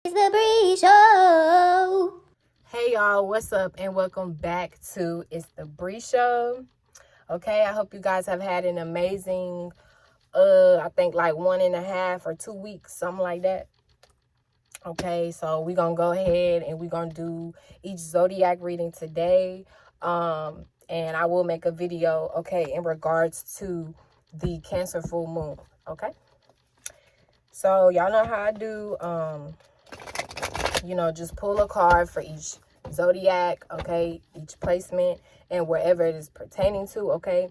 It's the Bree Show. Hey y'all, what's up and welcome back to It's the Bree Show. Okay, I hope you guys have had an amazing I think like 1.5 or 2 weeks, something like that. Okay, so we're gonna go ahead and we're gonna do each zodiac reading today. And I will make a video, okay, in regards to the Cancer full moon. Okay, so y'all know how I do. Just pull a card for each zodiac, okay, each placement and wherever it is pertaining to, okay.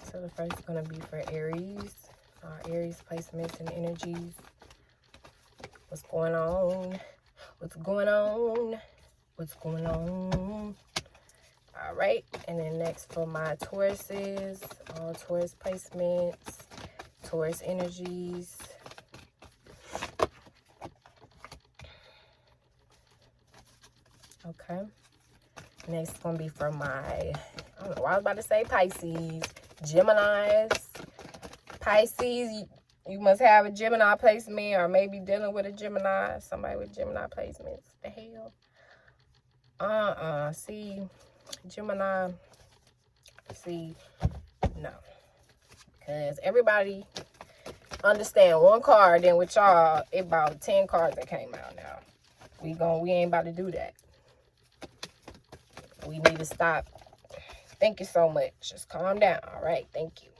So the first is going to be for Aries, Aries placements and energies. What's going on? What's going on? What's going on? All right, and then next for my Tauruses, all Taurus placements, Taurus energies. Okay, next is going to be for my, I don't know why I was about to say Pisces, Geminis. Pisces, you must have a Gemini placement or maybe dealing with a Gemini, somebody with Gemini placements. The hell? See, Gemini, see, no. Because everybody understand one card, then with y'all, it about 10 cards that came out now. We ain't about to do that. We need to stop. Thank you so much. Just calm down. All right. Thank you.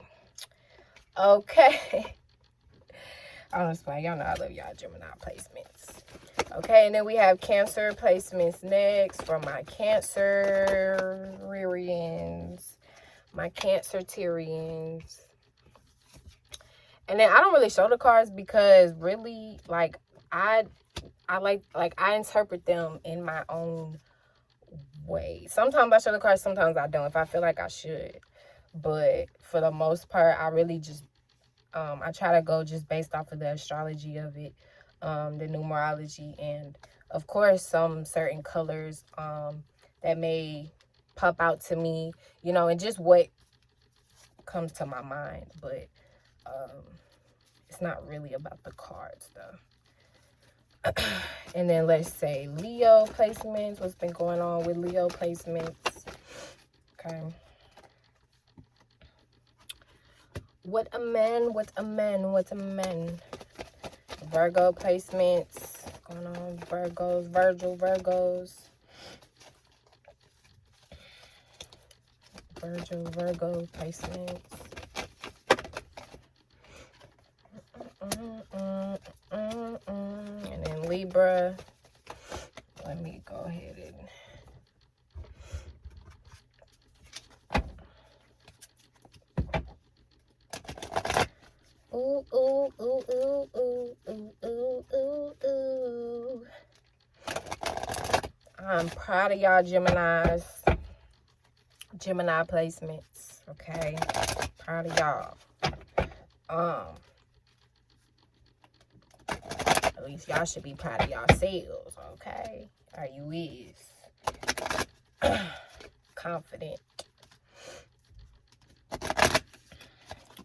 Okay. I'm just playing. Y'all know I love y'all Gemini placements. Okay. And then we have Cancer placements next for my Cancerians. My Cancerterians. And then I don't really show the cards because really, like, I interpret them in my own way. Sometimes I show the cards, sometimes I don't, if I feel like I should. But for the most part, I really just I try to go just based off of the astrology of it, the numerology, and of course some certain colors that may pop out to me, and just what comes to my mind. But it's not really about the cards though. And then let's say Leo placements. What's been going on with Leo placements? Okay. What a man, what a man, what a man. Virgo placements. What's going on? Virgos, Virgos. Virgo placements. And then Libra. Let me go ahead and ooh, ooh, ooh, ooh, ooh, ooh, ooh, ooh, ooh. I'm proud of y'all Geminis. Gemini placements. Okay. Proud of y'all. At least y'all should be proud of yourselves, okay? Or you is. Confident.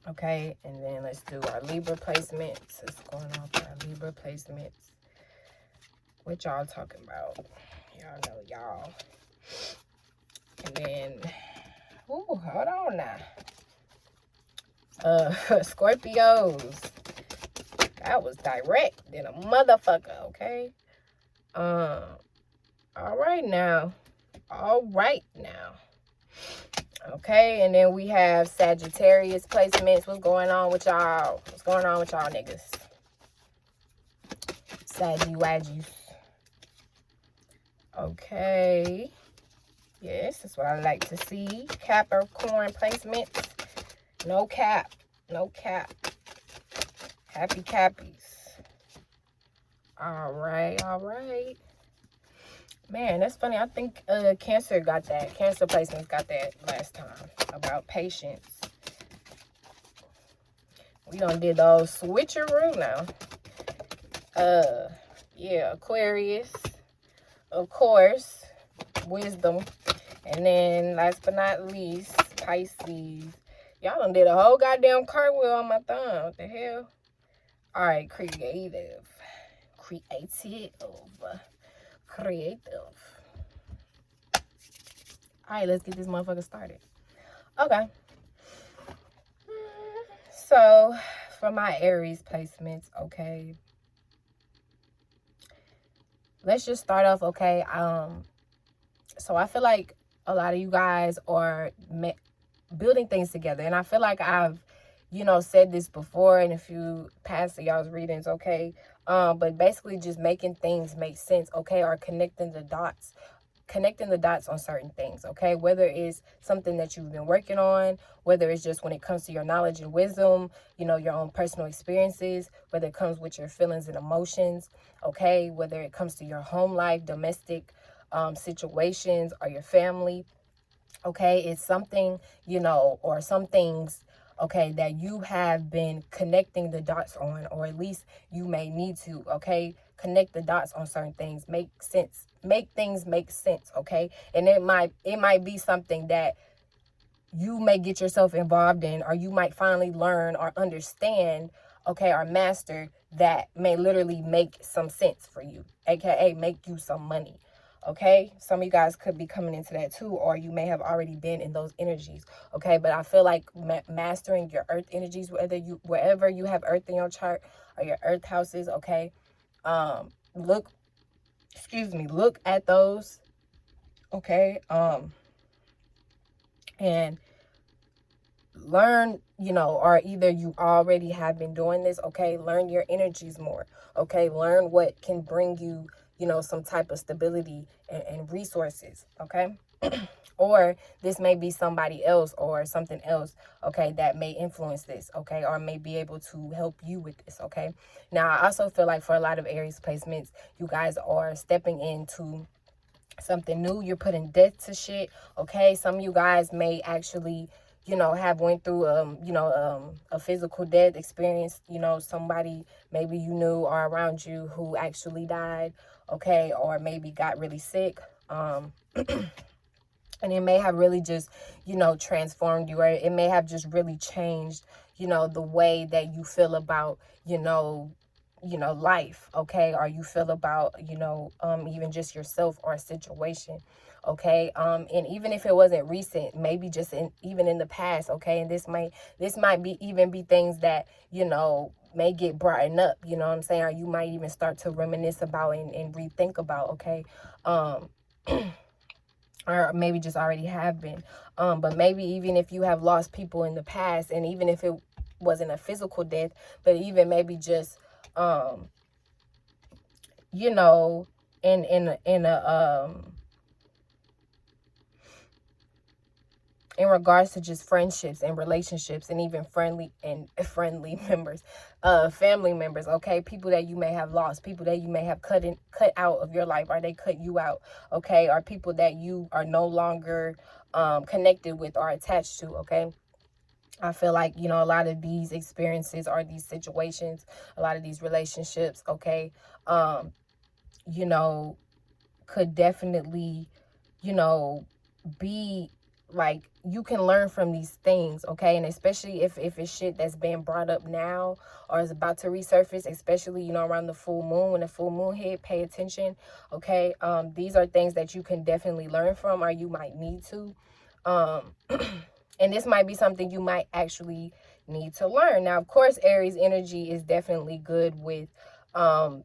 Okay, and then let's do our Libra placements. What's going on for our Libra placements? What y'all talking about? Y'all know y'all. And then, ooh, hold on now. Scorpios. That was direct than a motherfucker, okay? All right now. Okay, and then we have Sagittarius placements. What's going on with y'all? What's going on with y'all niggas? Saggy-waggies. Okay. Yes, that's what I like to see. Capricorn placements. No cap. No cap. Happy Cappies. All right. Man, that's funny. I think Cancer got that. Cancer placements got that last time about patience. We done did those switcheroo now. Yeah, Aquarius, of course, wisdom, and then last but not least, Pisces. Y'all done did a whole goddamn cartwheel on my thumb. What the hell? All right, creative. creative. All right, let's get this motherfucker started. Okay. So, for my Aries placements, okay. Let's just start off, okay. So I feel like a lot of you guys are building things together, and I feel like I've, said this before in a few past of y'all's readings, okay. But basically just making things make sense, okay, or connecting the dots on certain things, okay, whether it's something that you've been working on, whether it's just when it comes to your knowledge and wisdom, your own personal experiences, whether it comes with your feelings and emotions, okay, whether it comes to your home life, domestic situations, or your family, okay. It's something, or some things, okay, that you have been connecting the dots on, or at least you may need to, okay, connect the dots on certain things, make things make sense, okay. And it might be something that you may get yourself involved in, or you might finally learn or understand, okay, or master, that may literally make some sense for you, aka make you some money. Okay, some of you guys could be coming into that too, or you may have already been in those energies. Okay, but I feel like mastering your earth energies, wherever you have earth in your chart, or your earth houses, okay, look at those, okay, and learn, or either you already have been doing this, okay, learn your energies more, okay, learn what can bring you, some type of stability and resources, okay. Or this may be somebody else or something else, okay, that may influence this, okay, or may be able to help you with this, okay. Now, I also feel like for a lot of Aries placements, you guys are stepping into something new. You're putting death to shit, okay. Some of you guys may actually, have went through a physical death experience, somebody maybe you knew or around you who actually died, okay, or maybe got really sick, and it may have really just, transformed you, or it may have just really changed, the way that you feel about, life, okay, or you feel about, even just yourself or a situation, okay. And even if it wasn't recent, maybe just even in the past, okay. And this might be things that, may get brought up, you know what I'm saying, or you might even start to reminisce about and rethink about, okay. Or maybe just already have been, but maybe even if you have lost people in the past, and even if it wasn't a physical death, but even maybe just in regards to just friendships and relationships, and even friendly members, family members, okay, people that you may have lost, people that you may have cut out of your life, or they cut you out, okay, or people that you are no longer connected with or attached to, okay. I feel like, a lot of these experiences or these situations, a lot of these relationships, okay, could definitely, be like, you can learn from these things, okay. And especially if it's shit that's being brought up now or is about to resurface, especially, around the full moon, when the full moon hit, pay attention, okay. These are things that you can definitely learn from, or you might need to, and this might be something you might actually need to learn. Now, of course, Aries energy is definitely good with, like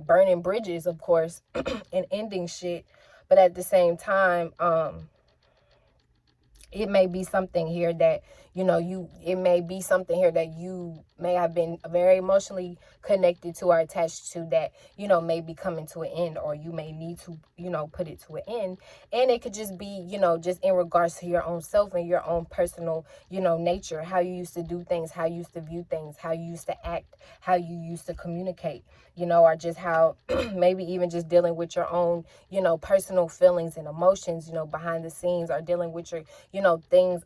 burning bridges, of course, and ending shit. But at the same time, it may be something here that, it may be something here that you may have been very emotionally connected to or attached to, that, may be coming to an end, or you may need to, put it to an end. And it could just be, just in regards to your own self and your own personal, nature, how you used to do things, how you used to view things, how you used to act, how you used to communicate, or just how maybe even just dealing with your own, personal feelings and emotions, behind the scenes, or dealing with your, things,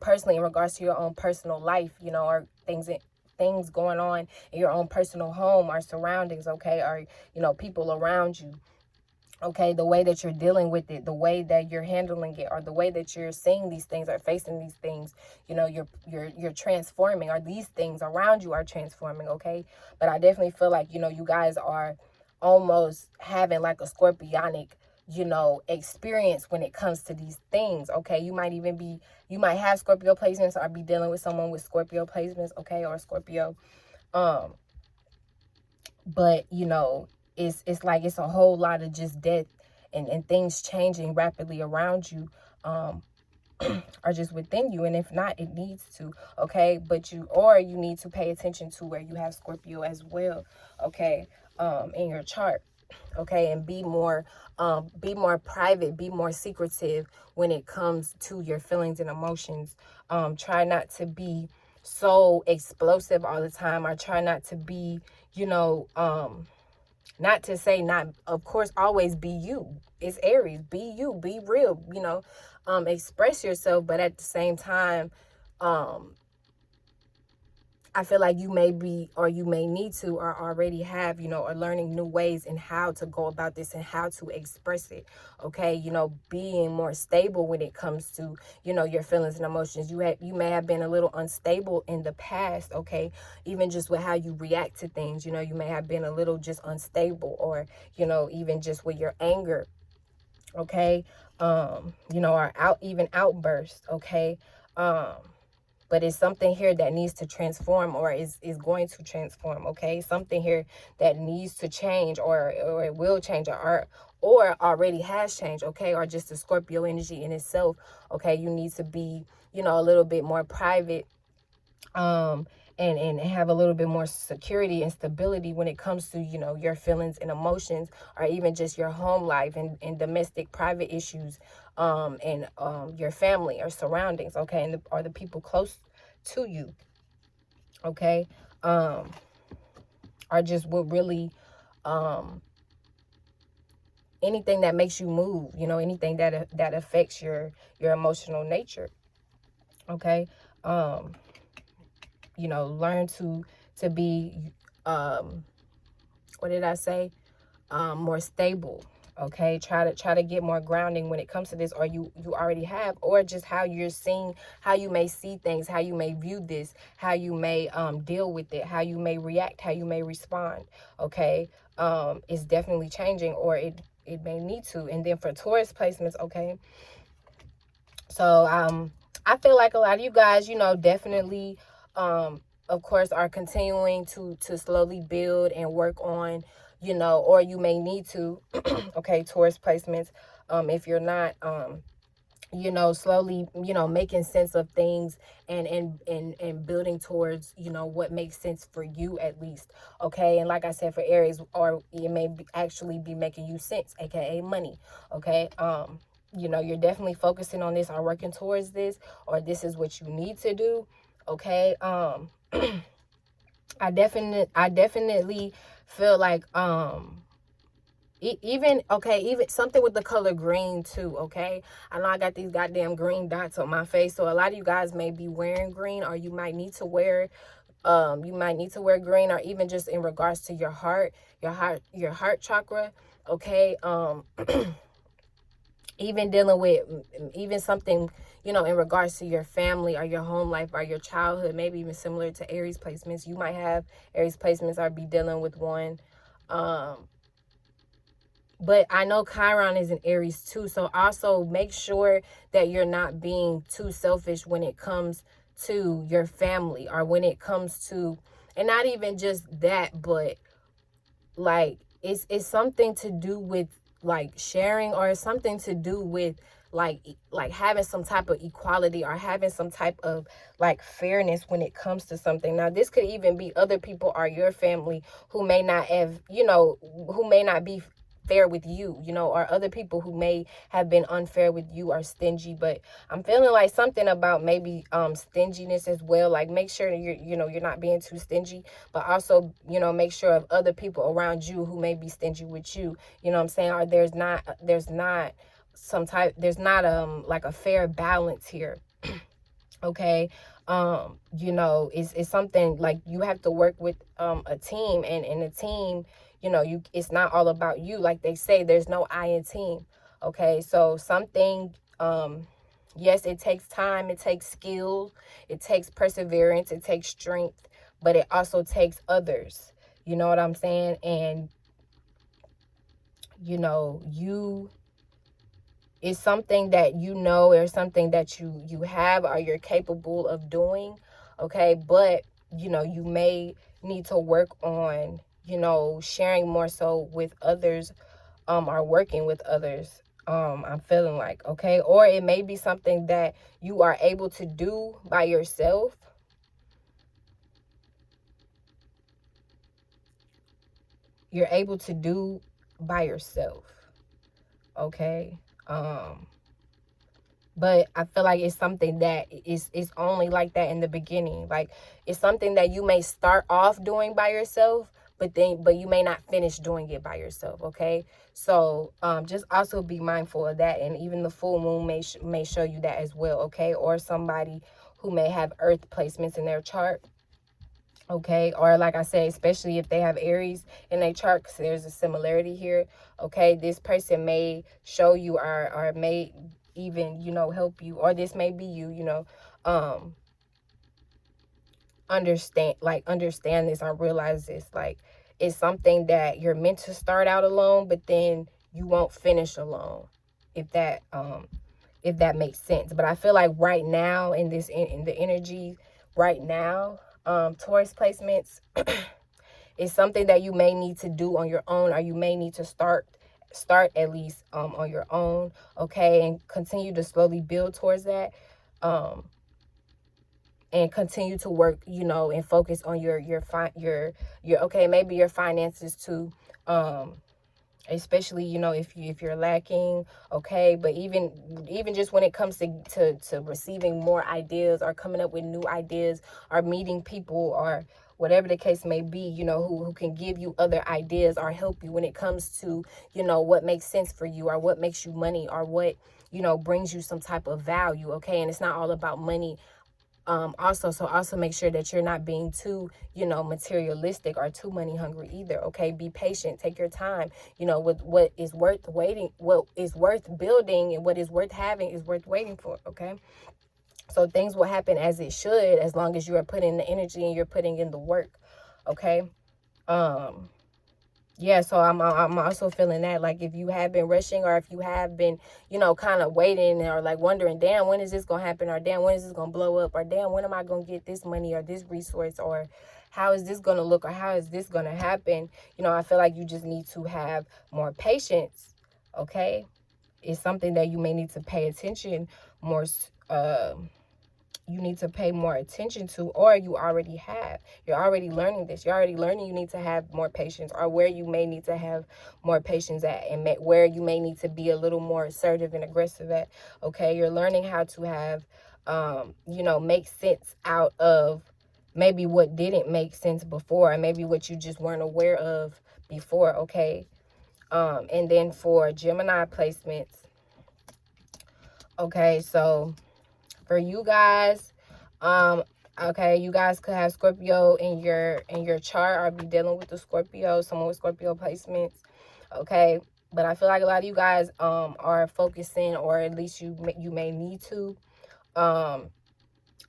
personally in regards to your own personal life, or things going on in your own personal home or surroundings, okay, or, people around you, Okay, the way that you're dealing with it, the way that you're handling it, or the way that you're seeing these things or facing these things, you know, you're transforming, or these things around you are transforming. Okay, but I definitely feel like, you know, you guys are almost having like a scorpionic, you know, experience when it comes to these things. Okay, you might have Scorpio placements, or be dealing with someone with Scorpio placements. Okay, or Scorpio. But you know, it's like it's a whole lot of just death and things changing rapidly around you, are just within you. And if not, it needs to. Okay, but you need to pay attention to where you have Scorpio as well. Okay, in your chart. Okay, and be more private, be more secretive when it comes to your feelings and emotions. Try not to be so explosive all the time, or try not to be, you know, not to say not, of course, always be you. It's Aries. Be you, be real, you know, express yourself, but at the same time, I feel like you may be, or you may need to, or already have, you know, or learning new ways in how to go about this and how to express it. Okay, you know, being more stable when it comes to, you know, your feelings and emotions. You may have been a little unstable in the past. Okay, even just with how you react to things. You know, you may have been a little just unstable, or, you know, even just with your anger. Okay, you know, or even outbursts. Okay, but it's something here that needs to transform, or is going to transform. Okay, something here that needs to change, or it will change, or already has changed. Okay, or just the Scorpio energy in itself. Okay, you need to be, you know, a little bit more private, and have a little bit more security and stability when it comes to, you know, your feelings and emotions, or even just your home life and domestic private issues, and your family or surroundings. Okay, and or the people close to you. Okay, are just what really, anything that makes you move, you know, anything that affects your emotional nature. Okay, you know, learn to be, what did I say, more stable. Okay, try to get more grounding when it comes to this, or you already have, or just how you're seeing, how you may see things, how you may view this, how you may deal with it, how you may react, how you may respond. Okay, it's definitely changing, or it may need to. And then for Taurus placements, okay, so I feel like a lot of you guys, you know, definitely, of course, are continuing to slowly build and work on, you know, or you may need to, okay, Taurus placements, if you're not, you know, slowly, you know, making sense of things, and building towards, you know, what makes sense for you at least. Okay, and like I said, for Aries, or it may actually be making you sense, aka money. Okay, you know, you're definitely focusing on this, or working towards this, or this is what you need to do. Okay, I definitely feel like, even something with the color green too. Okay, I know I got these goddamn green dots on my face, so a lot of you guys may be wearing green, or you might need to wear green, or even just in regards to your heart chakra. Okay, even dealing with, even something, you know, in regards to your family, or your home life, or your childhood, maybe even similar to Aries placements. You might have Aries placements, or be dealing with one. But I know Chiron is in Aries too. So also make sure that you're not being too selfish when it comes to your family, or when it comes to, and not even just that, but like it's something to do with like sharing, or something to do with like having some type of equality, or having some type of like fairness when it comes to something. Now this could even be other people, or your family, who may not have, you know, who may not be fair with you, you know, or other people who may have been unfair with you, or stingy. But I'm feeling like something about maybe stinginess as well. Like make sure that you're not being too stingy, but also, you know, make sure of other people around you who may be stingy with you, you know what I'm saying? Or there's not like a fair balance here. Okay, you know, it's something like you have to work with a team, and a team, you know, it's not all about you. Like they say, there's no I in team. Okay, so something, yes, it takes time, it takes skill, it takes perseverance, it takes strength, but it also takes others. You know what I'm saying? And, you know, it's something that you know, or something that you have or you're capable of doing. Okay, but, you know, you may need to work on, you know, sharing more so with others, or working with others. I'm feeling like, okay, or it may be something that you are able to do by yourself. You're able to do by yourself. Okay. But I feel like it's something that is only like that in the beginning. Like, it's something that you may start off doing by yourself, but you may not finish doing it by yourself. Okay, so just also be mindful of that. And even the full moon may show you that as well. Okay, or somebody who may have earth placements in their chart. Okay, or like I said, especially if they have Aries in their chart, because there's a similarity here. Okay, this person may show you, or may even, you know, help you, or this may be you, you know, understand this or realize this. Like, it's something that you're meant to start out alone, but then you won't finish alone, if that makes sense. But I feel like right now in the energy right now, Taurus placements, is something that you may need to do on your own, or you may need to start at least on your own. Okay, and continue to slowly build towards that, and continue to work, you know, and focus on your okay, maybe your finances too, especially, you know, if you're lacking. Okay, but even just when it comes to receiving more ideas, or coming up with new ideas, or meeting people, or whatever the case may be, you know, who can give you other ideas, or help you when it comes to, you know, what makes sense for you, or what makes you money, or what, you know, brings you some type of value. Okay, and it's not all about money. Also make sure that you're not being too, you know, materialistic, or too money hungry either. Okay, be patient, take your time, you know, with what is worth waiting, what is worth building, and what is worth having is worth waiting for. Okay, so things will happen as it should, as long as you are putting the energy and you're putting in the work. Okay, yeah, so I'm also feeling that, like, if you have been rushing, or if you have been, you know, kind of waiting, or like wondering, damn, when is this gonna happen, or damn, when is this gonna blow up, or damn, when am I gonna get this money or this resource, or how is this gonna look, or how is this gonna happen, you know, I feel like you just need to have more patience. Okay, it's something that you may need to pay attention more, you need to pay more attention to, or you already have. You're already learning this. You're already learning you need to have more patience, or where you may need to have more patience at, and where you may need to be a little more assertive and aggressive at. Okay, you're learning how to have, you know, make sense out of maybe what didn't make sense before, and maybe what you just weren't aware of before. Okay, and then for Gemini placements, okay, so for you guys, okay, you guys could have Scorpio in your chart, or be dealing with the Scorpio, someone with Scorpio placements. Okay, but I feel like a lot of you guys are focusing, or at least you may need to, on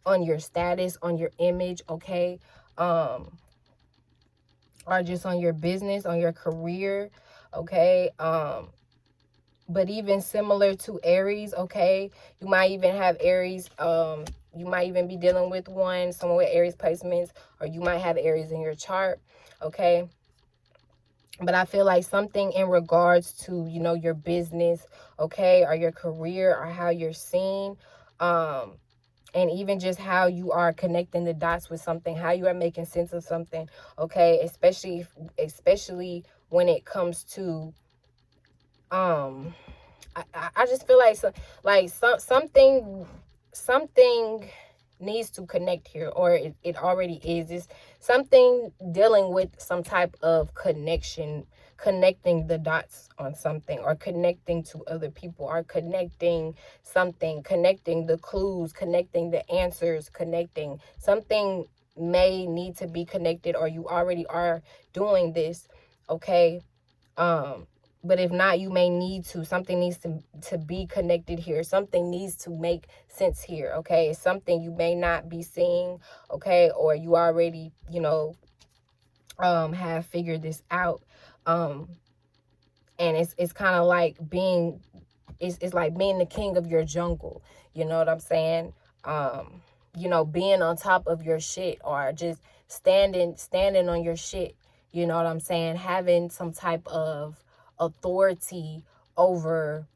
your status, on your image. Okay, or just on your business, on your career. Okay, but even similar to Aries. Okay, you might even have Aries, you might even be dealing with someone with Aries placements, or you might have Aries in your chart. Okay, but I feel like something in regards to, you know, your business, okay, or your career, or how you're seen, and even just how you are connecting the dots with something, how you are making sense of something. Okay, especially when it comes to, I just feel like something needs to connect here, or it already is. It's something dealing with some type of connection, connecting the dots on something, or connecting to other people, or connecting something, connecting the clues, connecting the answers, connecting something may need to be connected, or you already are doing this. okay? But if not, you may need to. Something needs to be connected here. Something needs to make sense here, okay? It's something you may not be seeing, okay? Or you already, you know, have figured this out. And it's kind of like being, it's like being the king of your jungle. You know what I'm saying? You know, being on top of your shit, or just standing on your shit. You know what I'm saying? Having some type of authority over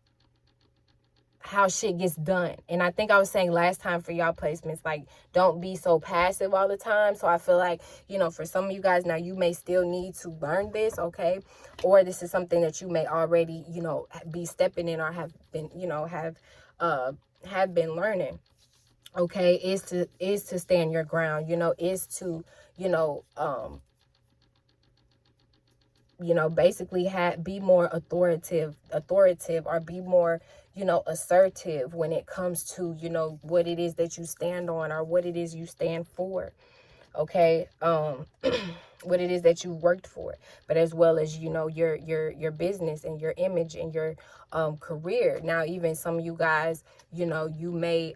how shit gets done. And I think I was saying last time for y'all placements, like, don't be so passive all the time. So I feel like, you know, for some of you guys now, you may still need to learn this, okay? Or this is something that you may already, you know, be stepping in, or have been, you know, have been learning. Okay, is to stand your ground, you know, is to, you know, basically be more authoritative, or be more, you know, assertive when it comes to, you know, what it is that you stand on, or what it is you stand for, okay? What it is that you worked for, but as well as, you know, your business and your image and your career. Now, even some of you guys, you know, you may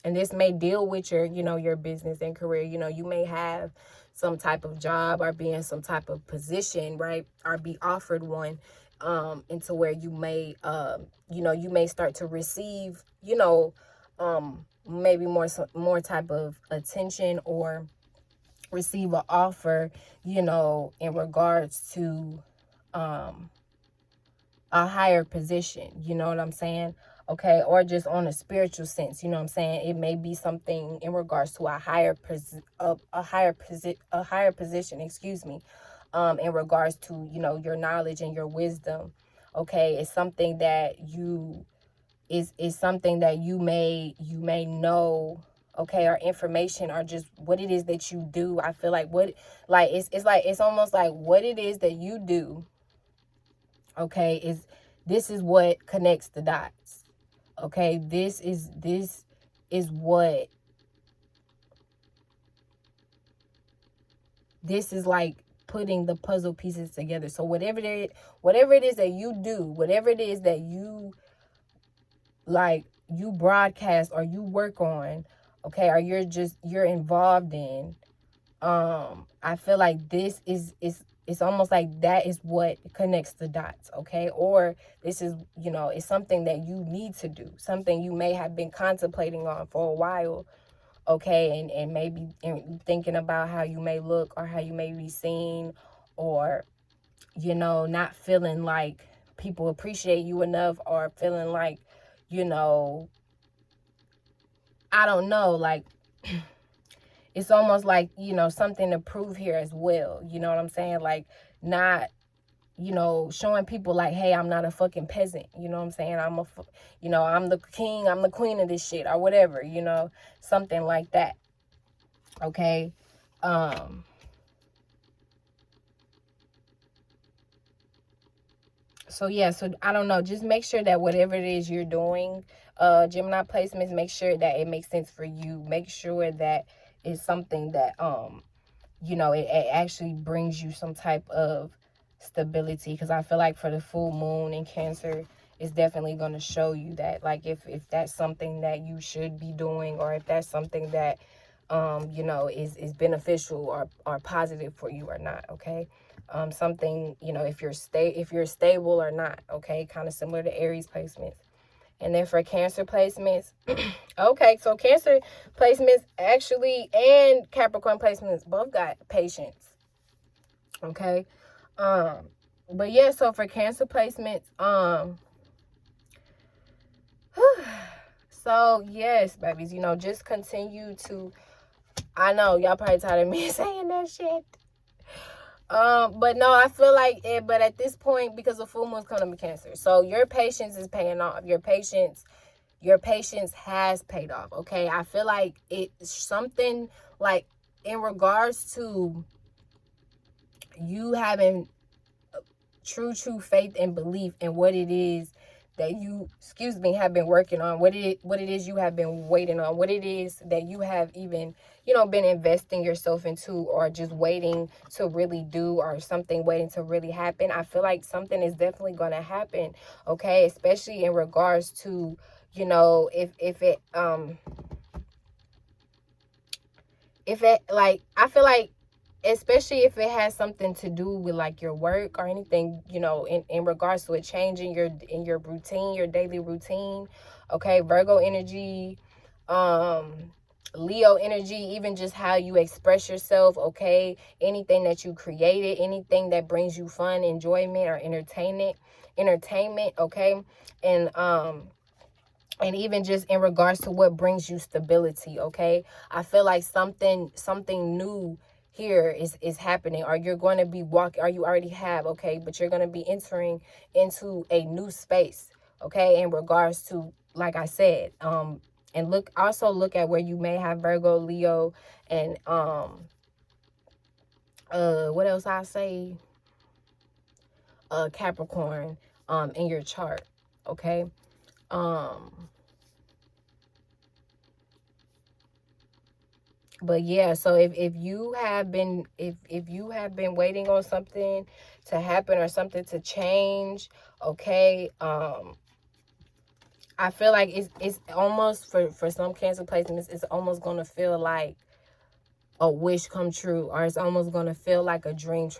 and this may deal with your, you know, your business and career. You know, you may have some type of job, or be in some type of position, right? Or be offered one, into where you may, you know, you may start to receive, you know, maybe more type of attention, or receive an offer, you know, in regards to, a higher position, you know what I'm saying? Okay, or just on a spiritual sense, you know what I'm saying? It may be something in regards to a higher position, excuse me, in regards to, you know, your knowledge and your wisdom. Okay, it's something that is something that you may know, okay, or information, or just what it is that you do. I feel like it's almost like what it is that you do, okay, this is what connects the dots. Okay, this is what, this is like putting the puzzle pieces together. So whatever it is that you do, whatever it is that you, like, you broadcast, or you work on, okay, or you're involved in, I feel like this is it's almost like that is what connects the dots, okay? Or this is, you know, it's something that you need to do, something you may have been contemplating on for a while, okay? And maybe thinking about how you may look, or how you may be seen, or, you know, not feeling like people appreciate you enough, or feeling like, you know, I don't know, like, it's almost like, you know, something to prove here as well. You know what I'm saying? Like, not, you know, showing people like, hey, I'm not a fucking peasant. You know what I'm saying? You know, I'm the king, I'm the queen of this shit, or whatever, you know, something like that. Okay. So yeah, so I don't know, just make sure that whatever it is you're doing, Gemini placements, make sure that it makes sense for you. Make sure that it's something that, you know, it actually brings you some type of stability. Because I feel like for the full moon in Cancer, it's definitely going to show you that, like, if that's something that you should be doing, or if that's something that, you know, is beneficial, or positive for you or not, okay? Something, you know, if you're stable or not, okay? Kind of similar to Aries placements. And then for Cancer placements, okay, so Cancer placements actually and Capricorn placements both got patience, okay? But yeah, so for Cancer placements, so yes, babies, you know, just continue to, I know y'all probably tired of me saying that shit. But no, I feel like it, but at this point, because the full moon's coming to Cancer, so your patience is paying off. Your patience has paid off, okay? I feel like it's something like in regards to you having true faith and belief in what it is that you, excuse me, have been working on, what it is you have been waiting on, what it is that you have even, you know, been investing yourself into, or just waiting to really do, or something waiting to really happen. I feel like something is definitely going to happen, okay? Especially in regards to, you know, if it like, I feel like, especially if it has something to do with like your work or anything, you know, in regards to a change in your routine, your daily routine, okay? Virgo energy, Leo energy, even just how you express yourself, okay? Anything that you created, anything that brings you fun, enjoyment, or entertainment, okay? And even just in regards to what brings you stability, okay? I feel like something new here is happening, or you're going to be walking, or you already have, okay? But you're going to be entering into a new space, okay? In regards to, like I said, and look at where you may have Virgo, Leo, and what else I say? Capricorn in your chart, okay? But yeah, so if you have been waiting on something to happen or something to change, okay, I feel like it's almost, for some Cancer placements, it's almost gonna feel like a wish come true, or it's almost gonna feel like a dream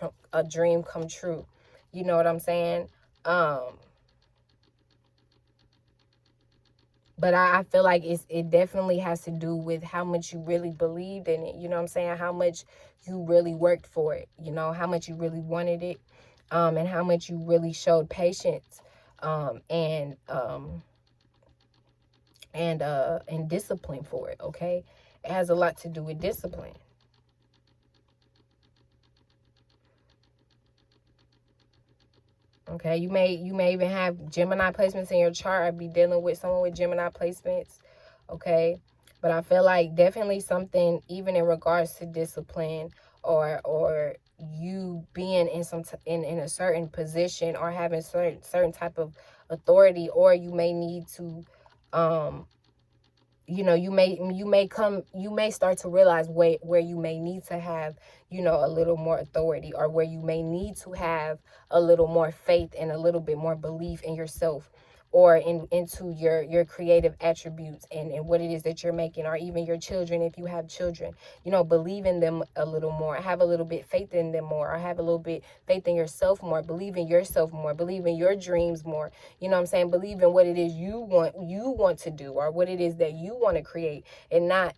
come true. You know what I'm saying? But I feel like it definitely has to do with how much you really believed in it. You know what I'm saying? How much you really worked for it. You know, how much you really wanted it. And how much you really showed patience. And discipline for it, okay? It has a lot to do with discipline. Okay, you may even have Gemini placements in your chart, or be dealing with someone with Gemini placements, okay? But I feel like definitely something, even in regards to discipline, or you being in in a certain position, or having certain type of authority, or you may need to, you know, you may start to realize where you may need to have, you know, a little more authority, or where you may need to have a little more faith and a little bit more belief in yourself, or into your creative attributes, and what it is that you're making, or even your children, if you have children, you know, believe in them a little more, have a little bit faith in them more, or have a little bit faith in yourself more, believe in yourself more, believe in your dreams more, you know what I'm saying? Believe in what it is you want to do, or what it is that you want to create, and not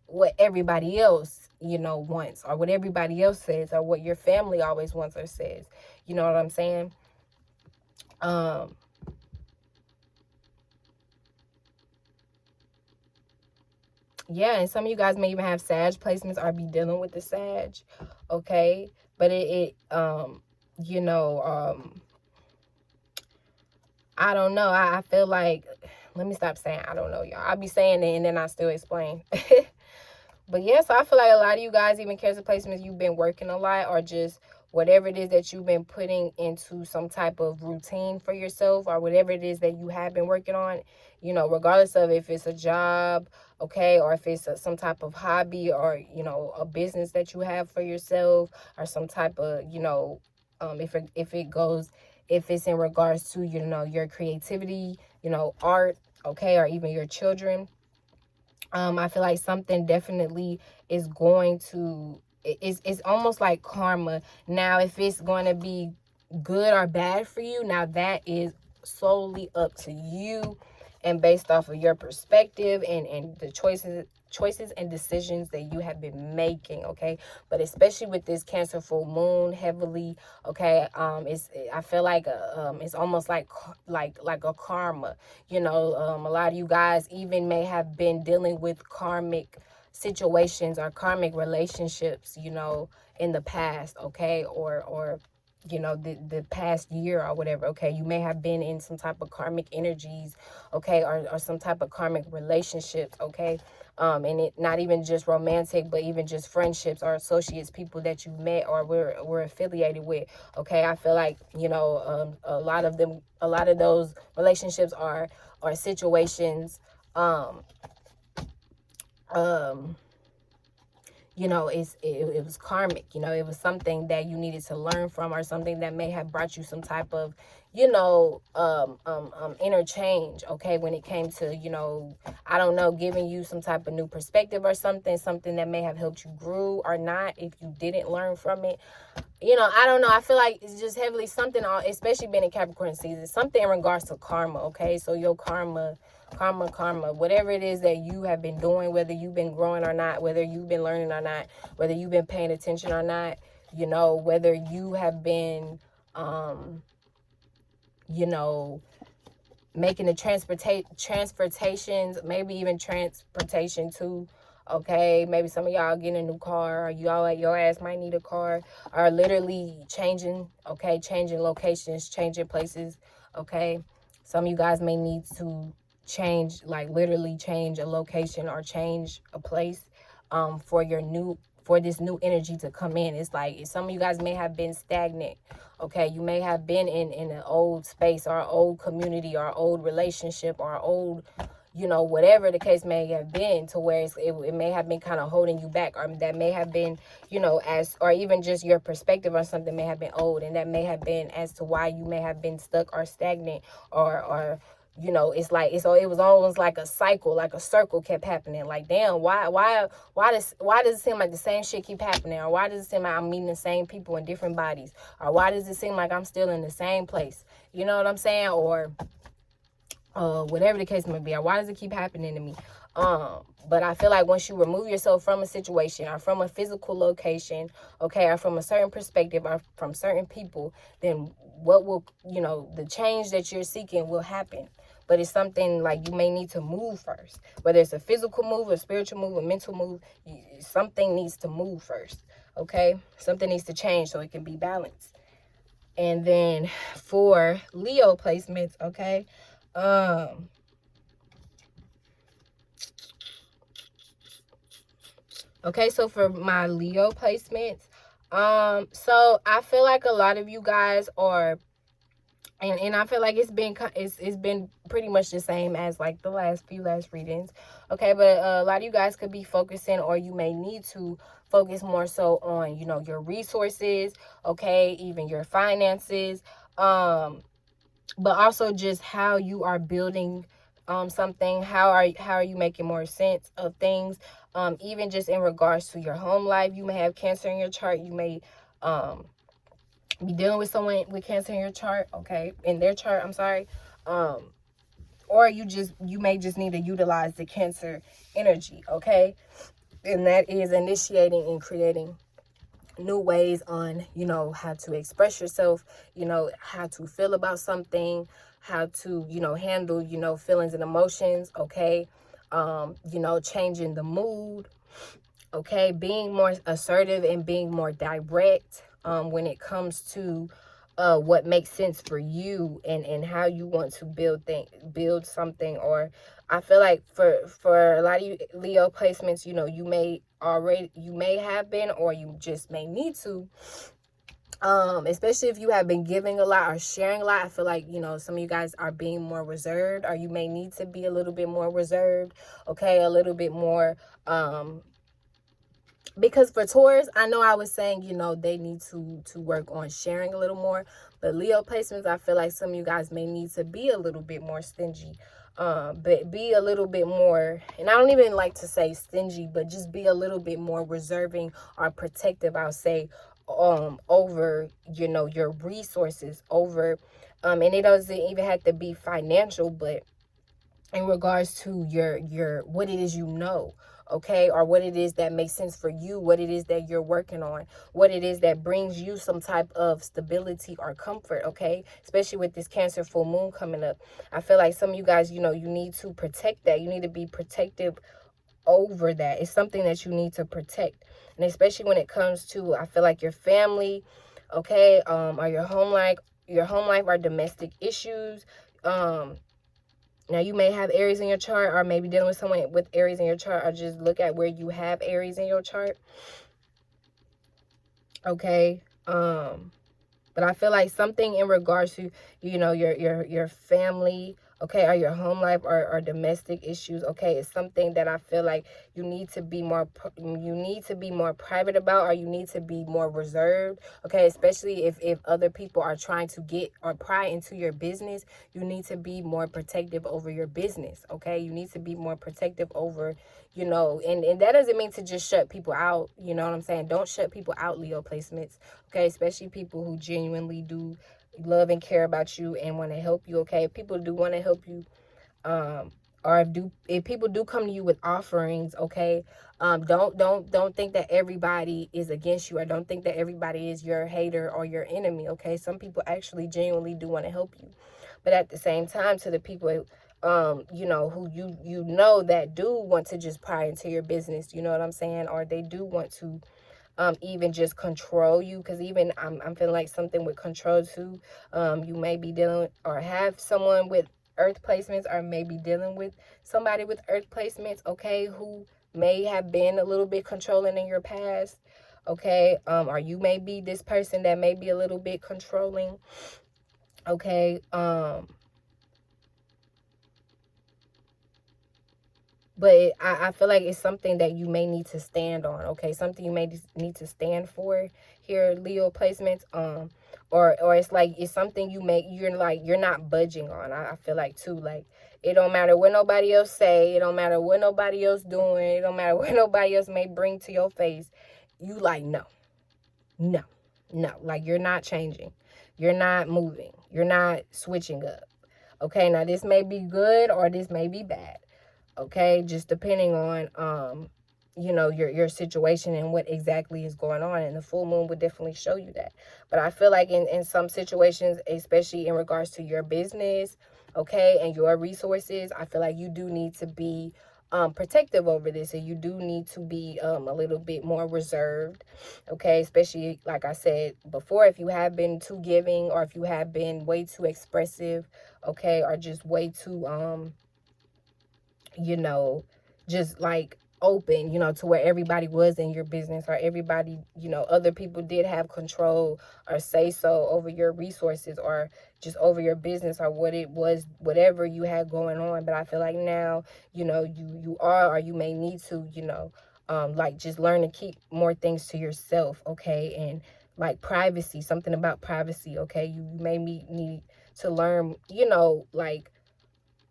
what everybody else, you know, wants, or what everybody else says, or what your family always wants or says. You know what I'm saying? Yeah, and some of you guys may even have Sag placements, or be dealing with the Sag, okay? But you know, I don't know. I feel like, let me stop saying I don't know, y'all. I'll be saying it and then I still explain. But yes, I feel like a lot of you guys, even Cancer placements, you've been working a lot, or just whatever it is that you've been putting into some type of routine for yourself, or whatever it is that you have been working on, you know, regardless of if it's a job, okay, or if it's some type of hobby, or, you know, a business that you have for yourself, or some type of, you know, if it's in regards to, you know, your creativity, you know, art, okay, or even your children. I feel like something definitely is going to, it's almost like karma. Now, if it's going to be good or bad for you, now that is solely up to you, and based off of your perspective, and the choices and decisions that you have been making, okay? But especially with this Cancer full moon heavily, okay, I feel like it's almost like a karma, you know. A lot of you guys even may have been dealing with karmic situations or karmic relationships, you know, in the past, okay, or you know, the past year or whatever, okay? You may have been in some type of karmic energies, okay, or some type of karmic relationships, okay? And it not even just romantic, but even just friendships or associates, people that you met or were affiliated with. Okay, I feel like, you know, a lot of those relationships are situations, you know, it was karmic. You know, it was something that you needed to learn from, or something that may have brought you some type of, you know, interchange. Okay, when it came to, you know, I don't know, giving you some type of new perspective or something that may have helped you grow or not, if you didn't learn from it. You know, I don't know. I feel like it's just heavily something on, especially being in Capricorn season, something in regards to karma. Okay, so your karma, whatever it is that you have been doing, whether you've been growing or not, whether you've been learning or not, whether you've been paying attention or not, you know, whether you have been, you know, making the transportations, maybe even transportation too. Okay, maybe some of y'all getting a new car, or your ass might need a car, or literally changing, okay, changing locations, changing places. Okay, some of you guys may need to change, like literally change a location or change a place, for this new energy to come in. It's like some of you guys may have been stagnant. Okay, you may have been in an old space, or an old community, or an old relationship, or an old, you know, whatever the case may have been, to where it may have been kind of holding you back, or that may have been, you know, or even just your perspective on something may have been old, and that may have been as to why you may have been stuck or stagnant, or you know, it's like it was almost like a cycle, like a circle kept happening. Like, damn, why does it seem like the same shit keep happening? Or why does it seem like I'm meeting the same people in different bodies? Or why does it seem like I'm still in the same place? You know what I'm saying? Or whatever the case may be. Or why does it keep happening to me? But I feel like once you remove yourself from a situation, or from a physical location, okay, or from a certain perspective, or from certain people, then what will, you know, the change that you're seeking will happen. But it's something like you may need to move first. Whether it's a physical move, a spiritual move, a mental move, something needs to move first, okay? Something needs to change so it can be balanced. And then for Leo placements, okay? Okay, so for my Leo placements, so I feel like a lot of you guys are, and I feel like it's been pretty much the same as like the last readings. Okay, but a lot of you guys could be focusing, or you may need to focus more so on, you know, your resources, okay, even your finances, but also just how you are building something. How are you making more sense of things, even just in regards to your home life. You may have Cancer in your chart. You may be dealing with someone with Cancer in your chart, okay, in their chart, I'm sorry, or you may just need to utilize the Cancer energy, okay, and that is initiating and creating new ways on, you know, how to express yourself, you know, how to feel about something, how to, you know, handle, you know, feelings and emotions, okay, you know, changing the mood, okay, being more assertive and being more direct when it comes to what makes sense for you, and how you want to build something. Or I feel like for a lot of you Leo placements, you know, you may have been, or you just may need to, especially if you have been giving a lot or sharing a lot. I feel like, you know, some of you guys are being more reserved, or you may need to be a little bit more reserved, okay, a little bit more because for Taurus, I know I was saying, you know, they need to work on sharing a little more. But Leo placements, I feel like some of you guys may need to be a little bit more stingy. But be a little bit more, and I don't even like to say stingy, but just be a little bit more reserving or protective, I'll say, over, you know, your resources, over, and it doesn't even have to be financial, but in regards to your what it is, you know, okay, or what it is that makes sense for you, what it is that you're working on, what it is that brings you some type of stability or comfort, okay, especially with this Cancer full moon coming up. I feel like some of you guys, you know, you need to protect that. You need to be protective over that. It's something that you need to protect, and especially when it comes to, I feel like, your family, okay, or your home life or domestic issues, Now, you may have Aries in your chart, or maybe dealing with someone with Aries in your chart, or just look at where you have Aries in your chart. Okay. But I feel like something in regards to, you know, your family, okay, or your home life, or domestic issues, okay, is something that I feel like you need to be more private about, or you need to be more reserved, okay, especially if other people are trying to get or pry into your business. You need to be more protective over your business, okay? You need to be more protective over, you know, and that doesn't mean to just shut people out, you know what I'm saying? Don't shut people out, Leo placements, okay? Especially people who genuinely do love and care about you and want to help you, okay? If people do want to help you, or if people do come to you with offerings, okay, don't think that everybody is against you, or don't think that everybody is your hater or your enemy, okay? Some people actually genuinely do want to help you. But at the same time, to the people you know, who you know that do want to just pry into your business, you know what I'm saying, or they do want to even just control you, because even I'm feeling like something with control too. You may be dealing with, or have someone with earth placements, or maybe dealing with somebody with earth placements, okay, who may have been a little bit controlling in your past, okay, or you may be this person that may be a little bit controlling, okay. But I feel like it's something that you may need to stand on, okay? Something you may need to stand for here, Leo placements. Or it's like, it's something you're not budging on. I feel like too, like, it don't matter what nobody else say, it don't matter what nobody else doing, it don't matter what nobody else may bring to your face. You like, no, like, you're not changing, you're not moving, you're not switching up, okay? Now, this may be good or this may be bad, okay, just depending on you know, your situation and what exactly is going on, and the full moon would definitely show you that. But I feel like in some situations, especially in regards to your business, okay, and your resources, I feel like you do need to be protective over this, and you do need to be a little bit more reserved, okay, especially like I said before, if you have been too giving, or if you have been way too expressive, okay, or just way too you know, just like open, you know, to where everybody was in your business, or everybody, you know, other people did have control or say so over your resources, or just over your business, or what it was, whatever you had going on. But I feel like now, you know, you are, or you may need to, you know, like, just learn to keep more things to yourself, okay? And like privacy, something about privacy, okay? You may need to learn, you know, like,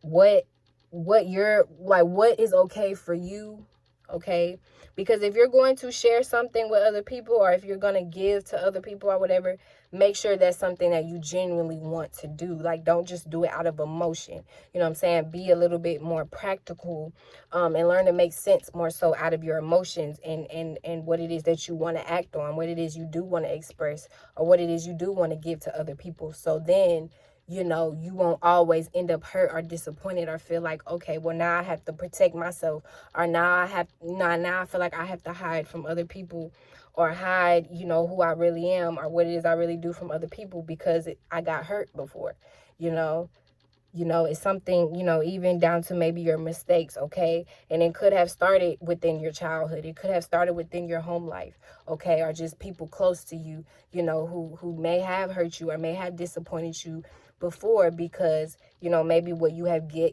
what you're like, what is okay for you, okay? Because if you're going to share something with other people, or if you're going to give to other people or whatever, make sure that's something that you genuinely want to do. Like, don't just do it out of emotion, you know what I'm saying? Be a little bit more practical, and learn to make sense more so out of your emotions, and what it is that you want to act on, what it is you do want to express, or what it is you do want to give to other people. So then, you know, you won't always end up hurt or disappointed, or feel like, okay, well, now I have to protect myself, or now I feel like I have to hide from other people, or hide, you know, who I really am, or what it is I really do from other people, because I got hurt before, you know. You know, it's something, you know, even down to maybe your mistakes, okay? And it could have started within your childhood. It could have started within your home life, okay? Or just people close to you, you know, who may have hurt you or may have disappointed you before, because, you know, maybe what you have you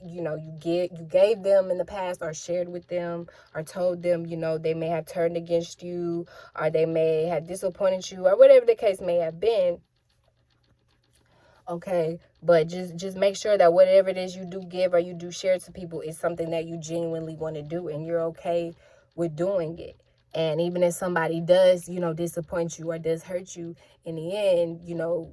gave them in the past, or shared with them, or told them, you know, they may have turned against you, or they may have disappointed you, or whatever the case may have been. Okay, but just make sure that whatever it is you do give or you do share to people is something that you genuinely want to do, and you're okay with doing it. And even if somebody does, you know, disappoint you or does hurt you, in the end, you know,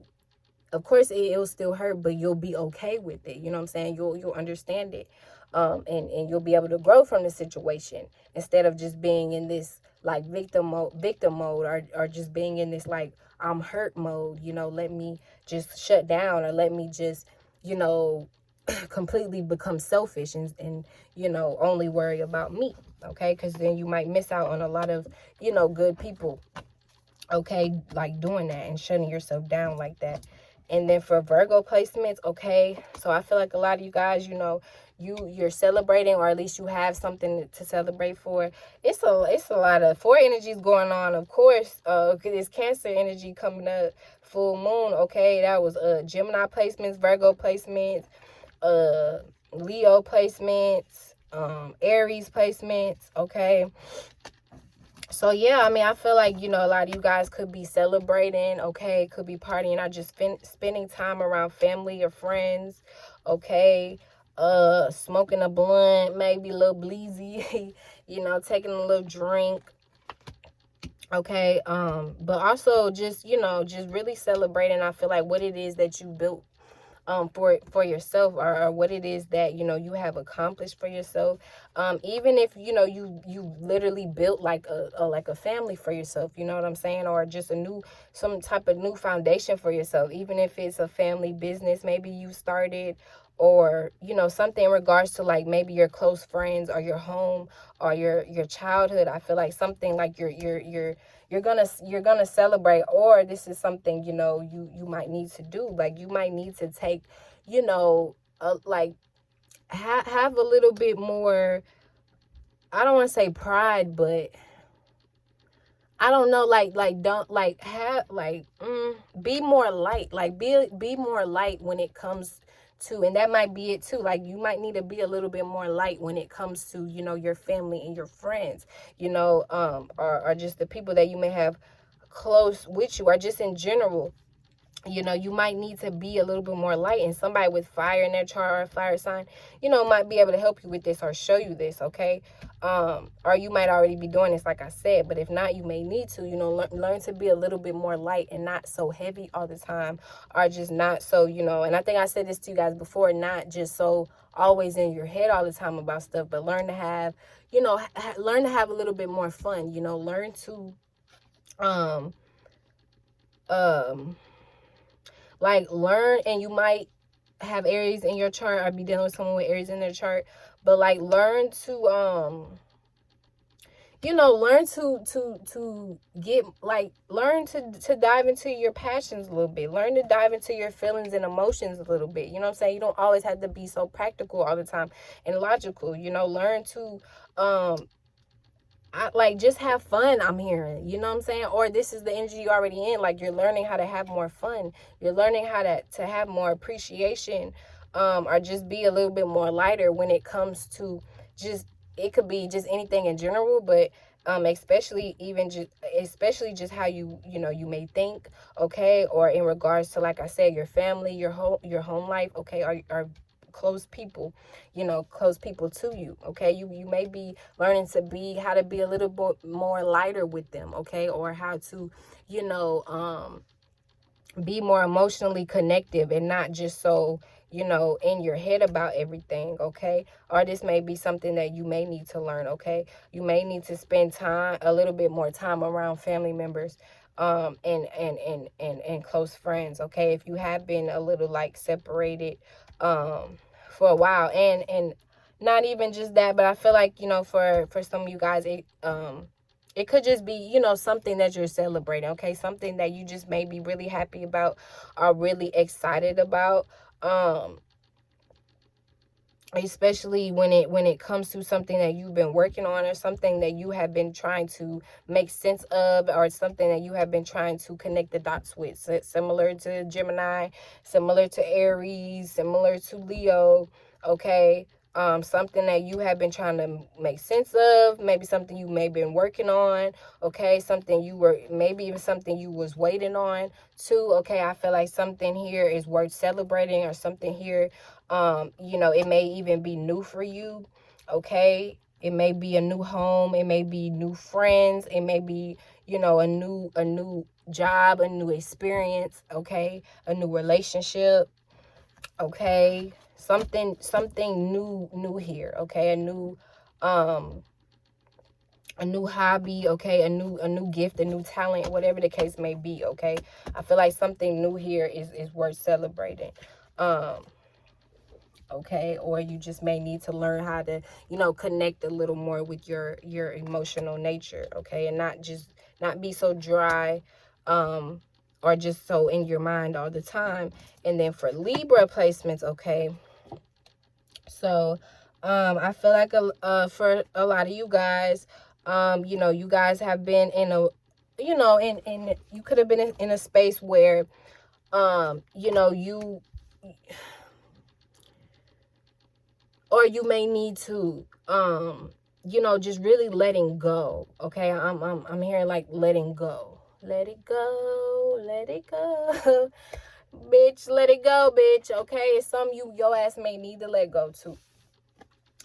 of course it'll still hurt, but you'll be okay with it. You know what I'm saying? You'll understand it. And you'll be able to grow from the situation, instead of just being in this like victim mode, or just being in this like I'm hurt mode, you know, let me just shut down, or let me just, you know, completely become selfish, and you know, only worry about me, okay? Because then you might miss out on a lot of, you know, good people, okay, like doing that and shutting yourself down like that. And then for Virgo placements, okay, so I feel like a lot of you guys, you know, you're celebrating, or at least you have something to celebrate for. It's a lot of 4 energies going on, of course. This Cancer energy coming up, full moon, okay, that was Gemini placements, Virgo placements, Leo placements, Aries placements, okay. So yeah, I mean, I feel like, you know, a lot of you guys could be celebrating, okay, could be partying, or just spending time around family or friends, okay, smoking a blunt, maybe a little bleezy, you know, taking a little drink, okay, but also just, you know, just really celebrating, I feel like, what it is that you built for yourself, or what it is that, you know, you have accomplished for yourself. Even if, you know, you literally built like a family for yourself, you know what I'm saying, or just some type of new foundation for yourself, even if it's a family business maybe you started, or, you know, something in regards to like maybe your close friends or your home or your childhood. I feel like something like you're gonna celebrate, or this is something, you know, you might need to do. Like, you might need to take, you know, like have a little bit more, I don't want to say pride, but I don't know, like don't like have like be more light, like be more light when it comes to, and that might be it too, like you might need to be a little bit more light when it comes to, you know, your family and your friends, you know, or just the people that you may have close with you, or just in general. You know, you might need to be a little bit more light, and somebody with fire in their chart, or a fire sign, you know, might be able to help you with this or show you this, okay? Or you might already be doing this, like I said, but if not, you may need to, you know, learn to be a little bit more light and not so heavy all the time, or just not so, you know, and I think I said this to you guys before, not just so always in your head all the time about stuff, but learn to have, you know, learn to have a little bit more fun, you know, learn to, like learn, and you might have Aries in your chart, or be dealing with someone with Aries in their chart, but like learn to you know, learn to get, like, learn to dive into your passions a little bit, learn to dive into your feelings and emotions a little bit, you know what I'm saying? You don't always have to be so practical all the time and logical, you know, learn to like just have fun, I'm hearing, you know what I'm saying? Or this is the energy you're already in, like you're learning how to have more fun, you're learning how to have more appreciation, or just be a little bit more lighter when it comes to just, it could be just anything in general, but especially just how you know, you may think, okay, or in regards to, like I said, your family, your home life, okay, or close people, you know, close people to you, okay? You may be learning to be, how to be a little bit more lighter with them, okay? Or how to, you know, be more emotionally connective and not just so, you know, in your head about everything, okay? Or this may be something that you may need to learn, okay? You may need to spend time, a little bit more time around family members, and close friends, okay? If you have been a little like separated for a while, and not even just that, but I feel like, you know, for some of you guys, it could just be, you know, something that you're celebrating, okay? Something that you just may be really happy about, or really excited about. Especially when it comes to something that you've been working on, or something that you have been trying to make sense of, or something that you have been trying to connect the dots with. So similar to Gemini, similar to Aries, similar to Leo, okay? Something that you have been trying to make sense of, maybe something you may have been working on, okay? Something you were, maybe even something you was waiting on too, okay? I feel like something here is worth celebrating, or something here, you know, it may even be new for you, okay? It may be a new home, it may be new friends, it may be, you know, a new job, a new experience, okay? A new relationship, okay? Something new here, okay? A new hobby, okay? A new gift, a new talent, whatever the case may be, okay? I feel like something new here is worth celebrating. Okay, or you just may need to learn how to, you know, connect a little more with your emotional nature, okay? And not be so dry, or just so in your mind all the time. And then for Libra placements, okay, so I feel like for a lot of you guys, you know, you guys have been in a, you know, in you could have been in a space where you know, you, or you may need to you know, just really letting go. Okay, I'm hearing like letting go. Let it go, let it go. Bitch, let it go, bitch. Okay, it's something your ass may need to let go too.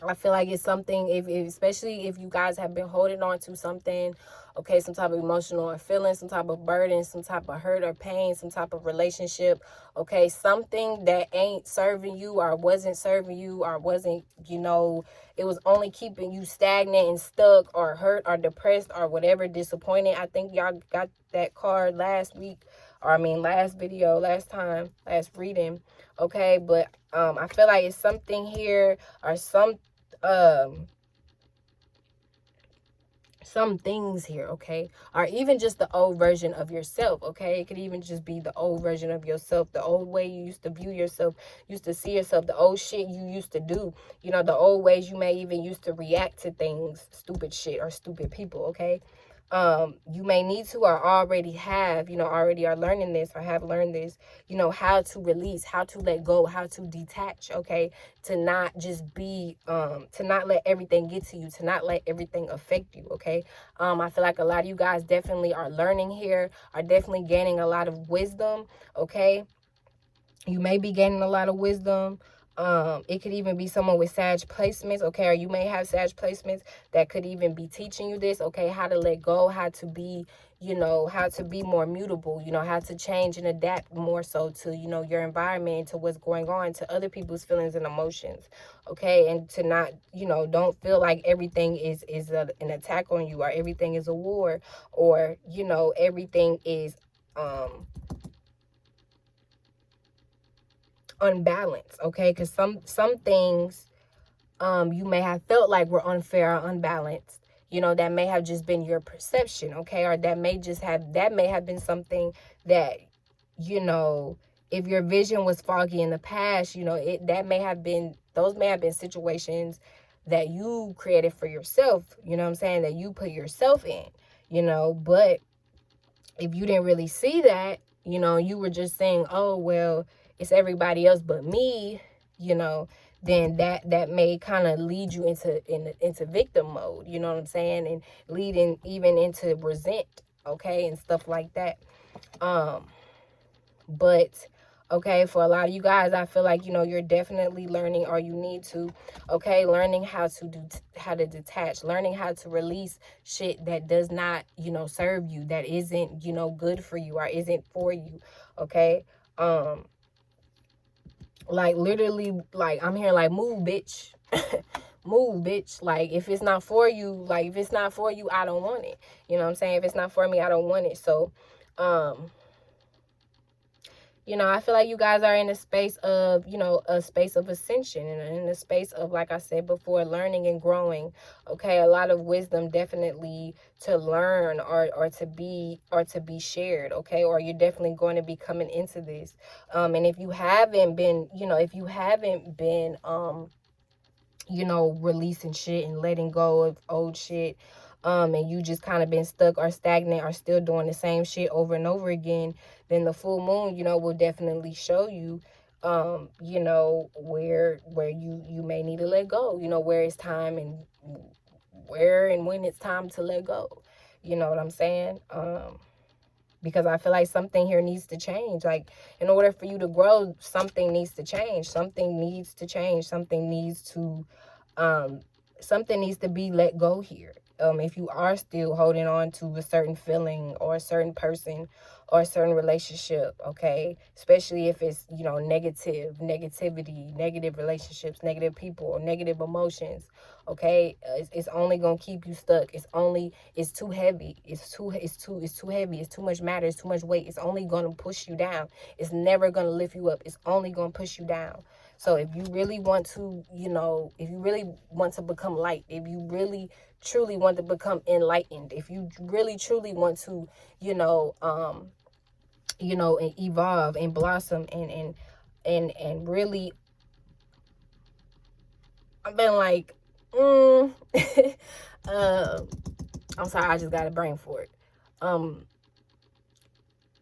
I feel like it's something, if especially if you guys have been holding on to something, okay, some type of emotional or feeling, some type of burden, some type of hurt or pain, some type of relationship, okay, something that ain't serving you or wasn't serving you or wasn't, you know, it was only keeping you stagnant and stuck or hurt or depressed or whatever, disappointed. I think y'all got that card last week, or I mean last video, last reading, okay, but I feel like it's something here or some things here, okay, or even just the old version of yourself, okay. It could even just be the old version of yourself, the old way you used to view yourself, used to see yourself, the old shit you used to do, you know, the old ways you may even used to react to things, stupid shit or stupid people, okay. You may need to or already have, you know, already are learning this or have learned this, you know, how to release, how to let go, how to detach, okay, to not just be to not let everything get to you, to not let everything affect you, okay. I feel like a lot of you guys definitely are learning here, are definitely gaining a lot of wisdom, okay. You may be gaining a lot of wisdom. It could even be someone with Sag placements, okay, or you may have Sag placements that could even be teaching you this, okay, how to let go, how to be, you know, how to be more mutable, you know, how to change and adapt more so to, you know, your environment, to what's going on, to other people's feelings and emotions, okay, and to not, you know, don't feel like everything is an attack on you, or everything is a war, or, you know, everything is unbalanced, okay, because some things you may have felt like were unfair or unbalanced, you know, that may have just been your perception, okay, or that may have been something that, you know, if your vision was foggy in the past, you know, those may have been situations that you created for yourself, you know what I'm saying, that you put yourself in, you know. But if you didn't really see that, you know, you were just saying, oh, well, it's everybody else but me, you know, then that may kind of lead you into victim mode, you know what I'm saying, and leading even into resent, okay, and stuff like that. But okay, for a lot of you guys, I feel like, you know, you're definitely learning, or you need to, okay, learning how to detach, learning how to release shit that does not, you know, serve you, that isn't, you know, good for you or isn't for you, okay. Like literally, like I'm hearing like, move, bitch. Move, bitch. Like if it's not for you, like if it's not for you, I don't want it, you know what I'm saying. If it's not for me, I don't want it. So you know, I feel like you guys are in a space of, you know, a space of ascension, and in a space of, like I said before, learning and growing. Okay, a lot of wisdom definitely to learn, or to be shared. Okay, or you're definitely going to be coming into this. And if you haven't been, you know, you know, releasing shit and letting go of old shit, and you just kind of been stuck or stagnant or still doing the same shit over and over again, then the full moon, you know, will definitely show you, you know, where you may need to let go, you know, where it's time, and where and when it's time to let go, you know what I'm saying. Because I feel like something here needs to change. Like, in order for you to grow, something needs to change. Something needs to change. Something needs to be let go here. If you are still holding on to a certain feeling or a certain person or a certain relationship, okay, especially if it's, you know, negativity, negative relationships, negative people, or negative emotions, okay, it's only gonna keep you stuck. It's too heavy. It's too heavy. It's too much matter. It's too much weight. It's only gonna push you down. It's never gonna lift you up. It's only gonna push you down. So if you really want to, you know, if you really want to become light, if you really truly want to become enlightened, if you really truly want to, you know, you know, and evolve and blossom and really, I've been like, I'm sorry, I just got a brain for it.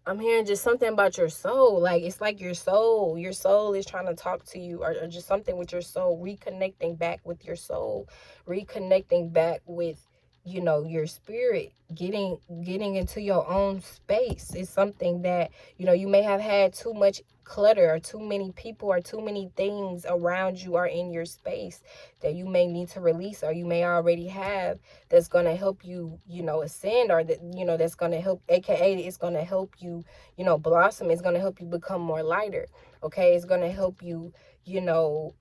I'm hearing just something about your soul. Like, it's like your soul is trying to talk to you, or just something with your soul, reconnecting back with your soul, reconnecting back with, you know, your spirit, getting into your own space. Is something that, you know, you may have had too much clutter, or too many people, or too many things around you are in your space that you may need to release, or you may already have, that's going to help you, you know, ascend, or that, you know, that's going to help, aka it's going to help you, you know, blossom. It's going to help you become more lighter. Okay, it's going to help you, you know,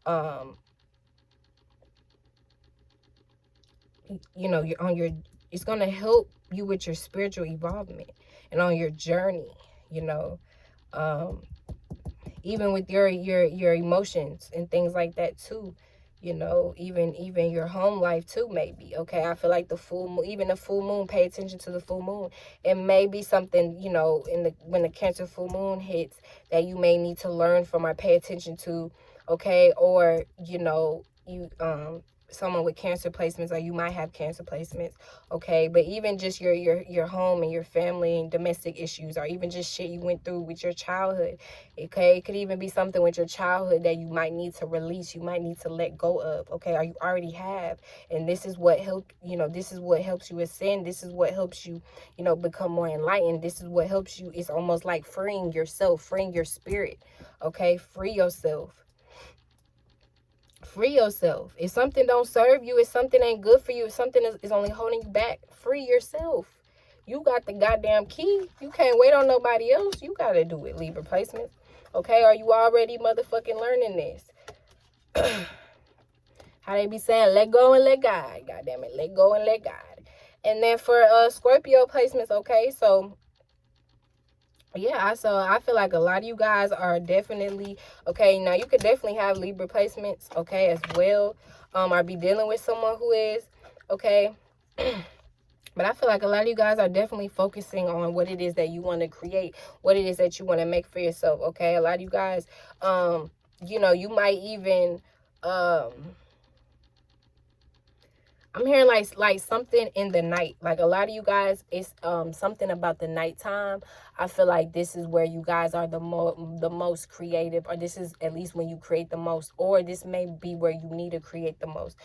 you're on your, it's going to help you with your spiritual evolvement and on your journey, you know, even with your emotions and things like that too, you know, even your home life too, maybe. Okay, I feel like the full moon, even the full moon, pay attention to the full moon. It may be something, you know, in the, when the Cancer full moon hits, that you may need to learn from or pay attention to. Okay, or, you know, you someone with Cancer placements, or you might have Cancer placements. Okay, but even just your home and your family and domestic issues, or even just shit you went through with your childhood. Okay, it could even be something with your childhood that you might need to release, you might need to let go of. Okay, or you already have, and this is what help, you know, this is what helps you ascend. This is what helps you, you know, become more enlightened. This is what helps you. It's almost like freeing yourself, freeing your spirit. Okay, free yourself. Free yourself. If something don't serve you, if something ain't good for you, if something is only holding you back, free yourself. You got the goddamn key. You can't wait on nobody else. You got to do it, Libra placements. Okay, are you already motherfucking learning this? How they be saying, let go and let God. God damn it, let go and let God. And then for Scorpio placements, okay, so yeah, so I feel like a lot of you guys are definitely, okay, now you could definitely have Libra placements, okay, as well, or be dealing with someone who is, okay. But I feel like a lot of you guys are definitely focusing on what it is that you want to create, what it is that you want to make for yourself, okay? A lot of you guys, you know, you might even, I'm hearing like something in the night. Like a lot of you guys, it's something about the nighttime. I feel like this is where you guys are the most creative, or this is at least when you create the most, or this may be where you need to create the most.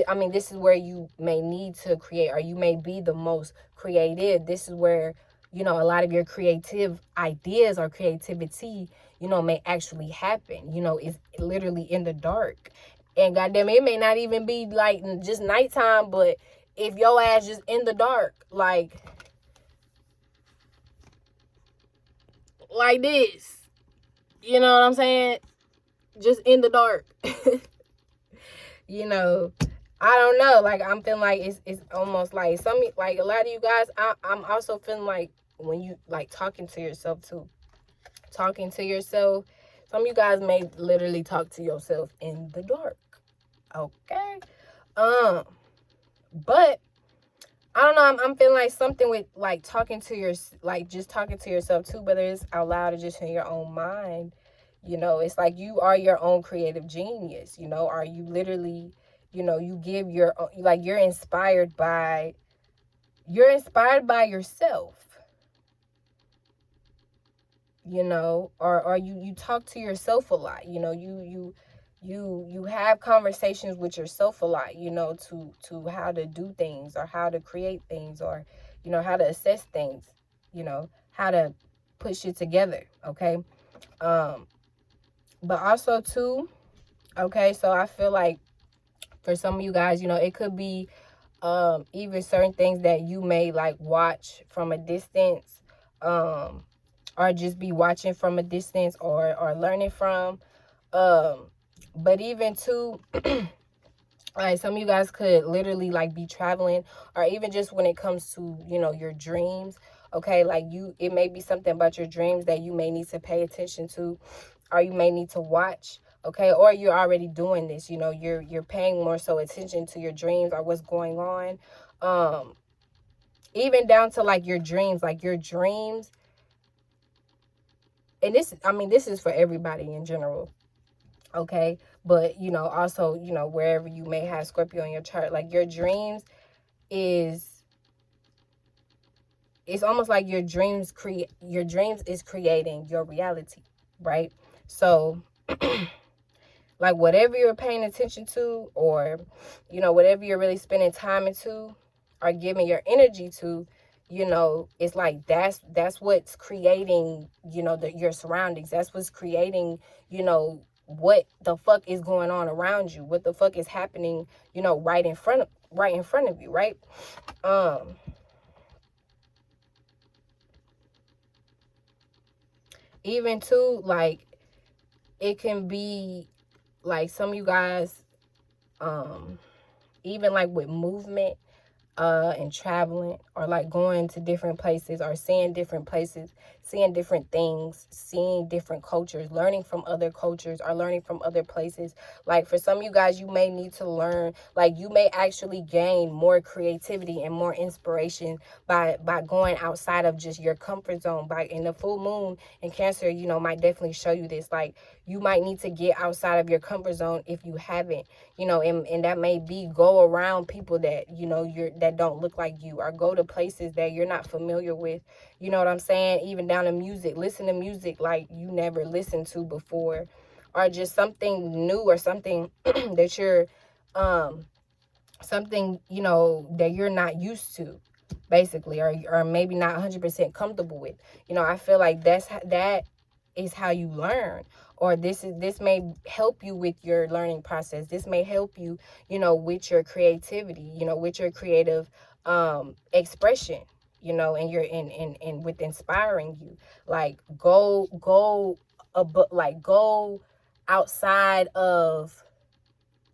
I mean, this is where you may need to create, or you may be the most creative. This is where, you know, a lot of your creative ideas or creativity, you know, may actually happen. You know, it's literally in the dark. And goddamn, it may not even be like just nighttime, but if your ass just in the dark, like this, you know what I'm saying? Just in the dark. You know, I don't know. Like, I'm feeling like it's almost like like a lot of you guys, I'm also feeling like when you like talking to yourself too. Talking to yourself. Some of you guys may literally talk to yourself in the dark. Okay. But I don't know, I'm feeling like something with like talking to your, like just talking to yourself too, whether it's out loud or just in your own mind. You know, it's like you are your own creative genius. You know, are you literally, you know, you give your, like you're inspired by yourself. You know, or you talk to yourself a lot. You know, you have conversations with yourself a lot, you know, to how to do things, or how to create things, or, you know, how to assess things, you know, how to put shit together. Okay. But also too, okay, so I feel like for some of you guys, you know, it could be even certain things that you may like watch from a distance, or just be watching from a distance, or learning from, but even too, like some of you guys could literally like be traveling, or even just when it comes to, you know, your dreams. Okay, like it may be something about your dreams that you may need to pay attention to, or you may need to watch. Okay, or you're already doing this, you know, you're paying more so attention to your dreams or what's going on. Even down to like your dreams and this, I mean, this is for everybody in general, okay? But, you know, also, you know, wherever you may have Scorpio in your chart, like your dreams is, it's almost like your dreams is creating your reality, right? So like whatever you're paying attention to, or, you know, whatever you're really spending time into or giving your energy to, you know, it's like that's what's creating, you know, your surroundings. That's what's creating, you know, what the fuck is going on around you, what the fuck is happening, you know, right in front of you, right? Even too, like, it can be like some of you guys, even like with movement, and traveling, or like going to different places, or seeing different places, seeing different things, seeing different cultures, learning from other cultures, or learning from other places. Like for some of you guys, you may need to learn, like you may actually gain more creativity and more inspiration by going outside of just your comfort zone. By in the full moon in Cancer, you know, might definitely show you this. Like you might need to get outside of your comfort zone if you haven't, you know, and that may be go around people that, you know, that don't look like you, or go to places that you're not familiar with. You know what I'm saying? Even down to music, listen to music like you never listened to before, or just something new, or something that you're something, you know, that you're not used to, basically, or maybe not 100% comfortable with. You know, I feel like that is how you learn. Or this may help you with your learning process. This may help you, you know, with your creativity, you know, with your creative expression, you know, and your and with inspiring you. Like go like go outside of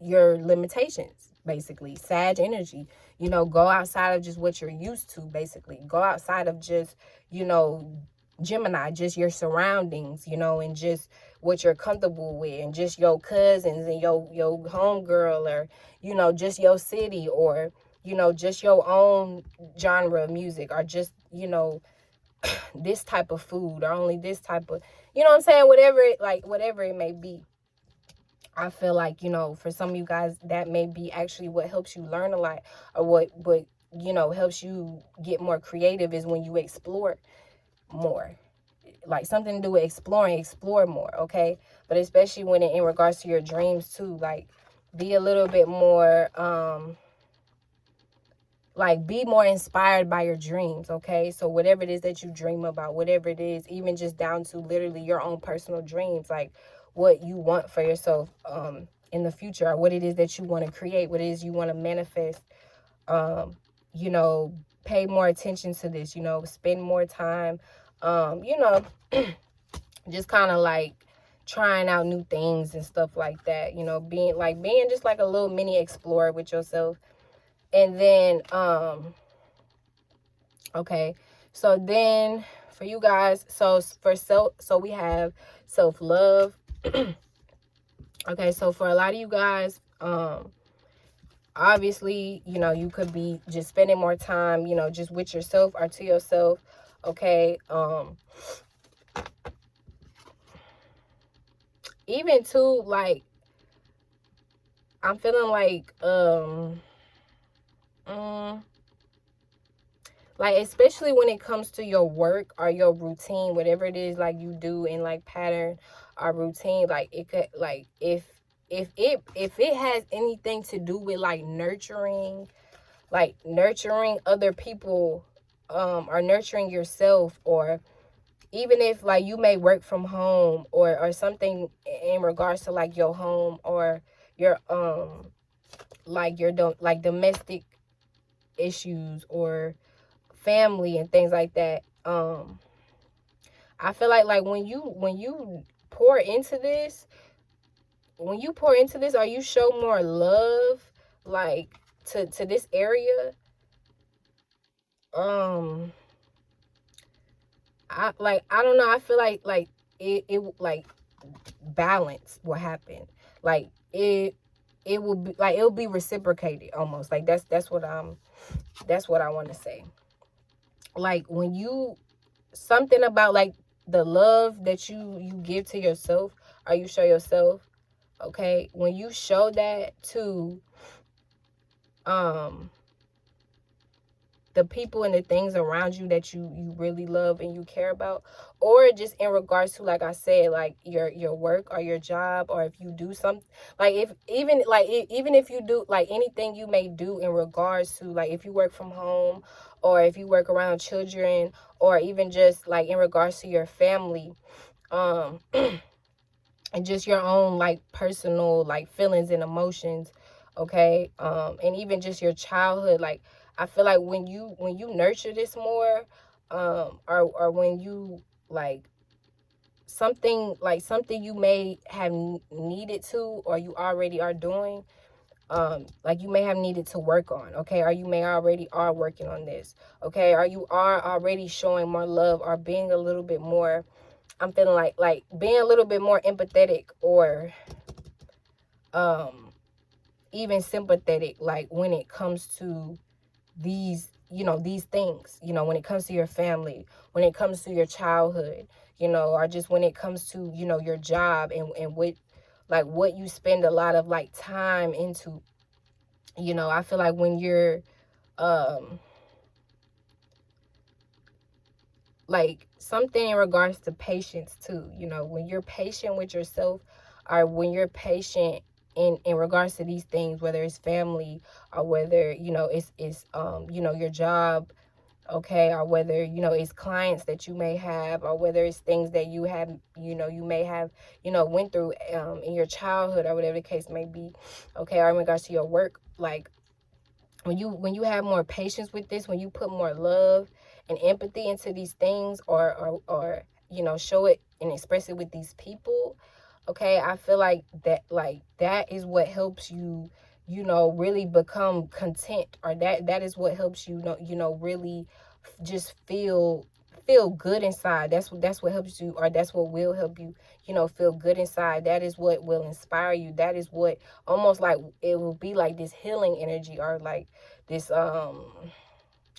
your limitations, basically. Sag energy, you know, go outside of just what you're used to, basically. Go outside of just, you know, Gemini, just your surroundings, you know, and just what you're comfortable with, and just your cousins and your homegirl, or, you know, just your city, or, you know, just your own genre of music, or just, you know, this type of food, or only this type of, you know what I'm saying, whatever it may be. I feel like, you know, for some of you guys, that may be actually what helps you learn a lot, or what you know, helps you get more creative, is when you explore more. Like something to do with explore more, okay? But especially when in regards to your dreams too, like be a little bit more like be more inspired by your dreams, okay? So whatever it is that you dream about, whatever it is, even just down to literally your own personal dreams, like what you want for yourself in the future, or what it is that you want to create, what it is you want to manifest, you know, pay more attention to this, you know, spend more time, you know, just kind of like trying out new things and stuff like that, you know, being just like a little mini explorer with yourself. And then okay, so then for you guys, so we have self-love. Okay, so for a lot of you guys, obviously, you know, you could be just spending more time, you know, just with yourself or to yourself. Okay, even too, like I'm feeling like like especially when it comes to your work or your routine, whatever it is like you do in like pattern or routine, like it could, like if it has anything to do with like nurturing other people, or nurturing yourself, or even if like you may work from home, or something in regards to like your home, or your like your like domestic issues, or family and things like that. I feel like when you pour into this, or you show more love, like to this area, I don't know, I feel like it like balance will happen. Like it will be like, it'll be reciprocated almost. Like that's what I want to say. Like when you, something about like the love that you give to yourself, or you show yourself, okay, when you show that to the people and the things around you that you really love and you care about, or just in regards to, like I said, like your work or your job, or if you do something, like even if you do like anything you may do in regards to, like if you work from home, or if you work around children, or even just like in regards to your family, and just your own like personal like feelings and emotions, okay, and even just your childhood. Like I feel like when you nurture this more, or when you like something you may have needed to, or you already are doing, like you may have needed to work on, okay, or you may already are working on this, okay, or you are already showing more love, or being a little bit more, I'm feeling like being a little bit more empathetic, or even sympathetic, like when it comes to these, these things, when it comes to your family, when it comes to your childhood, or just when it comes to, your job, and what you spend a lot of like time into. I feel like when you're like something in regards to patience too, when you're patient with yourself, or when you're patient in regards to these things, whether it's family, or whether it's your job, okay, or whether it's clients that you may have, or whether it's things that you have, you may have went through in your childhood, or whatever the case may be, okay, or in regards to your work. Like when you have more patience with this, when you put more love and empathy into these things, or show it and express it with these people, okay, I feel like that is what helps you, really become content, or that is what helps you, really just feel good inside. That's what helps you, or that's what will help you, feel good inside. That is what will inspire you. That is what, almost like it will be like this healing energy, or like this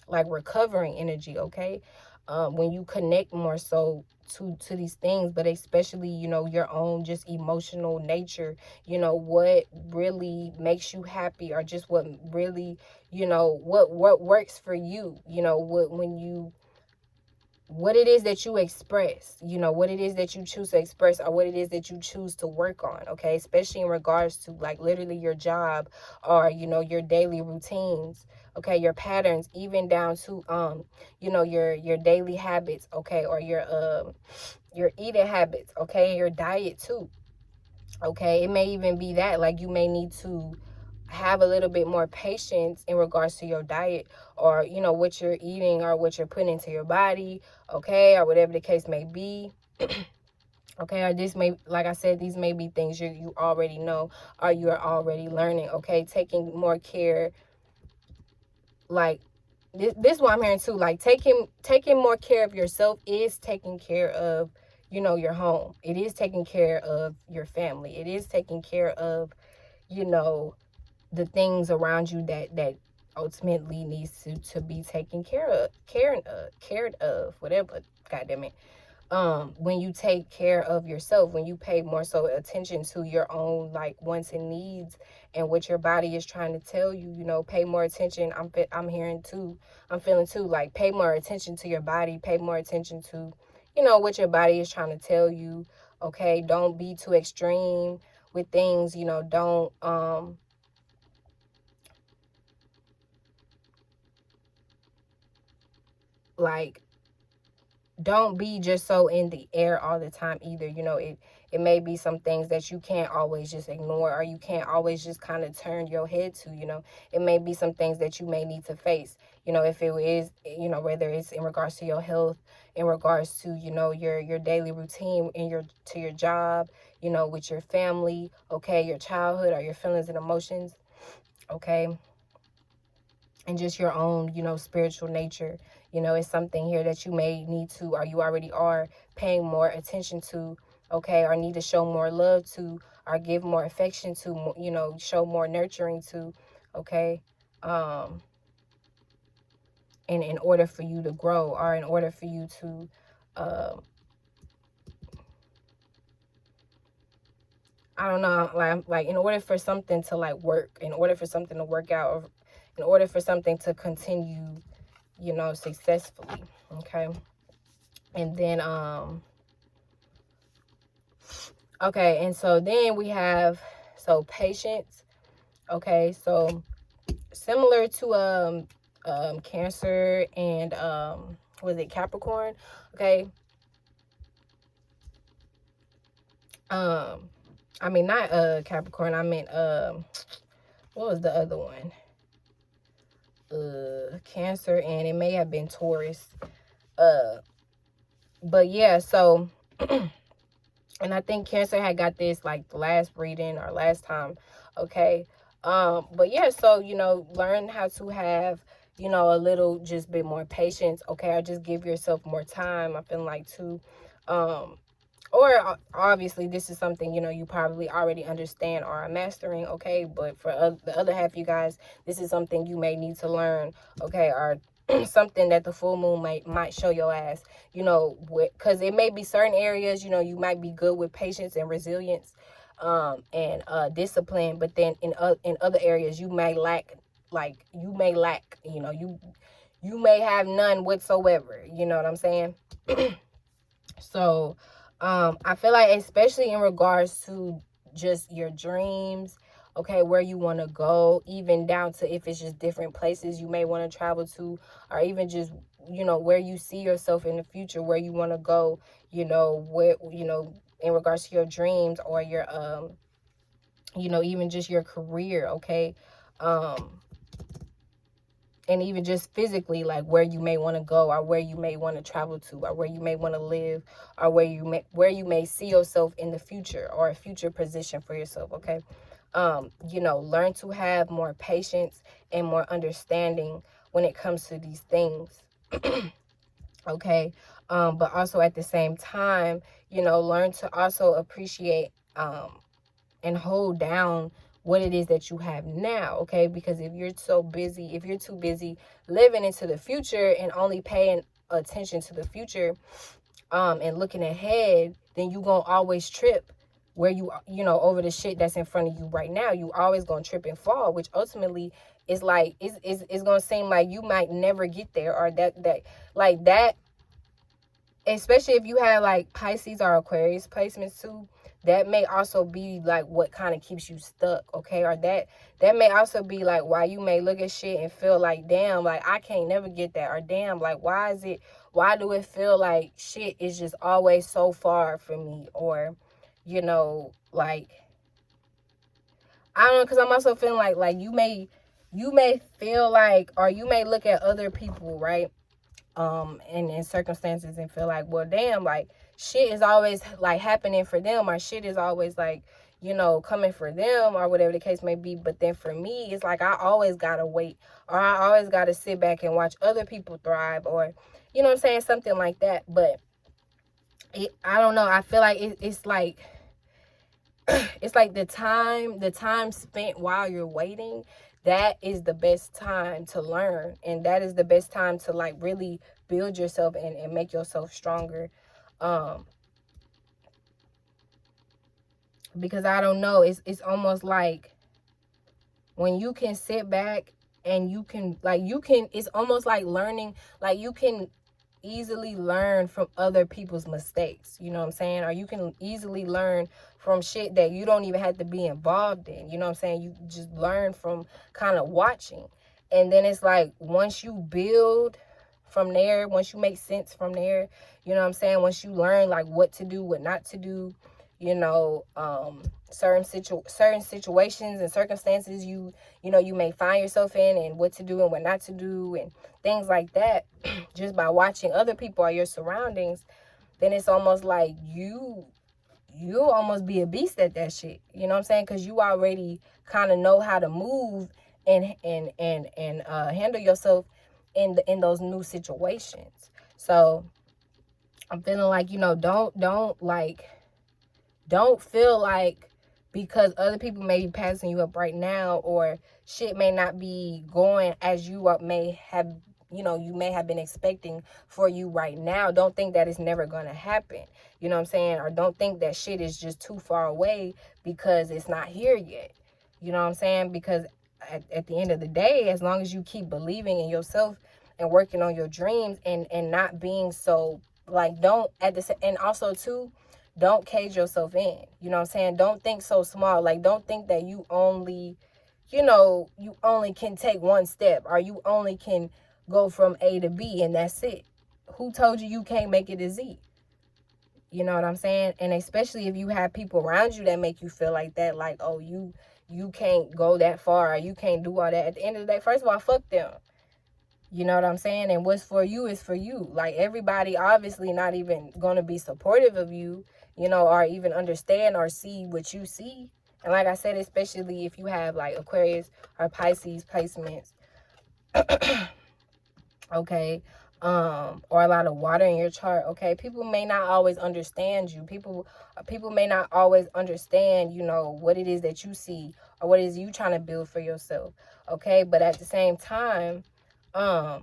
like recovering energy, okay, when you connect more so to these things, but especially your own just emotional nature, what really makes you happy, or just what really, what works for you, what it is that you express, what it is that you choose to express, or what it is that you choose to work on, okay, especially in regards to like literally your job, or your daily routines, okay, your patterns, even down to your daily habits, okay, or your eating habits, okay, your diet too, okay. It may even be that like you may need to have a little bit more patience in regards to your diet, or what you're eating, or what you're putting into your body, okay, or whatever the case may be. Okay, or this may, like I said, these may be things you already know, or you are already learning, okay, taking more care, like this what I'm hearing too, like taking more care of yourself is taking care of your home. It is taking care of your family. It is taking care of the things around you that ultimately needs to be taken cared of, whatever, god damn it. When you take care of yourself, when you pay more so attention to your own like wants and needs, and what your body is trying to tell you, pay more attention. I'm hearing too, I'm feeling too, like pay more attention to your body, pay more attention to what your body is trying to tell you, okay. Don't be too extreme with things, don't like don't be just so in the air all the time either. It may be some things that you can't always just ignore, or you can't always just kind of turn your head to. It may be some things that you may need to face, if it is, whether it's in regards to your health, in regards to your daily routine, to your job, with your family, okay, your childhood, or your feelings and emotions, okay, and just your own, spiritual nature. It's something here that you may need to, or you already are paying more attention to, okay, or need to show more love to, or give more affection to, show more nurturing to, okay, in order for you to grow, or in order for you to I don't know, like in order for something to like work, in order for something to work out, or in order for something to continue, you know, successfully. Okay. And then okay, and so then we have, so patience. Okay, so similar to Cancer and was it Capricorn? Okay. I mean, not Capricorn, I meant what was the other one? Cancer, and it may have been Taurus. But yeah, so and I think Cancer had got this like the last reading or last time. Okay. But yeah, so you know, learn how to have, you know, a little just bit more patience. Okay, or just give yourself more time. I feel like too. Or obviously this is something, you know, you probably already understand or are mastering. Okay, but for the other half of you guys, this is something you may need to learn. Okay, or something that the full moon might show your ass, you know, because it may be certain areas, you know, you might be good with patience and resilience, and discipline, but then in other areas you may lack, you know, you may have none whatsoever, you know what I'm saying? So I feel like, especially in regards to just your dreams, okay, where you want to go, even down to if it's just different places you may want to travel to, or even just, you know, where you see yourself in the future, where you want to go, you know, where, you know, in regards to your dreams or your you know, even just your career. Okay. And even just physically, like where you may want to go, or where you may want to travel to, or where you may want to live, or where you may see yourself in the future, or a future position for yourself. Okay. You know, learn to have more patience and more understanding when it comes to these things. Okay. But also at the same time, you know, learn to also appreciate and hold down what it is that you have now. Okay, because if you're too busy living into the future and only paying attention to the future and looking ahead, then you gonna always trip where you know, over the shit that's in front of you right now. You always gonna trip and fall, which ultimately is like it's gonna seem like you might never get there, or that like that, especially if you have like Pisces or Aquarius placements too. That may also be like what kind of keeps you stuck. Okay, or that may also be like why you may look at shit and feel like, damn, like I can't never get that, or damn, like why do it feel like shit is just always so far from me, or you know, like I don't know, because I'm also feeling like you may feel like, or you may look at other people, right, and in circumstances, and feel like, well, damn, like shit is always like happening for them, or shit is always like, you know, coming for them, or whatever the case may be. But then for me, it's like I always gotta wait, or I always gotta sit back and watch other people thrive, or you know what I'm saying, something like that. But I don't know, I feel like it's like it's like the time spent while you're waiting, that is the best time to learn, and that is the best time to like really build yourself and make yourself stronger. Because I don't know, it's almost like when you can sit back and you can it's almost like learning, like you can easily learn from other people's mistakes, you know what I'm saying? Or you can easily learn from shit that you don't even have to be involved in, you know what I'm saying? You just learn from kind of watching. And then it's like once you build from there, once you make sense from there, you know what I'm saying? Once you learn like what to do, what not to do, you know, certain situations and circumstances you know you may find yourself in, and what to do and what not to do, and things like that, just by watching other people or your surroundings, then it's almost like you'll almost be a beast at that shit, you know what I'm saying? Because you already kind of know how to move and handle yourself in those new situations. So I'm feeling like, you know, don't feel like because other people may be passing you up right now, or shit may not be going as you may have, you know, you may have been expecting for you right now. Don't think that it's never going to happen. You know what I'm saying? Or don't think that shit is just too far away because it's not here yet. You know what I'm saying? Because at the end of the day, as long as you keep believing in yourself and working on your dreams and not being so, like, don't at the, and also too, don't cage yourself in. You know what I'm saying? Don't think so small. Like, don't think that you only, you know, you only can take one step, or you only can go from A to B and that's it. Who told you you can't make it to Z? You know what I'm saying? And especially if you have people around you that make you feel like that, like, oh, you can't go that far, or you can't do all that. At the end of the day, first of all, fuck them. You know what I'm saying? And what's for you is for you. Like, everybody obviously not even going to be supportive of you, you know, or even understand or see what you see. And like I said, especially if you have like Aquarius or Pisces placements, okay, or a lot of water in your chart, okay, people may not always understand you. People may not always understand, you know, what it is that you see or what it is you trying to build for yourself, okay? But at the same time, it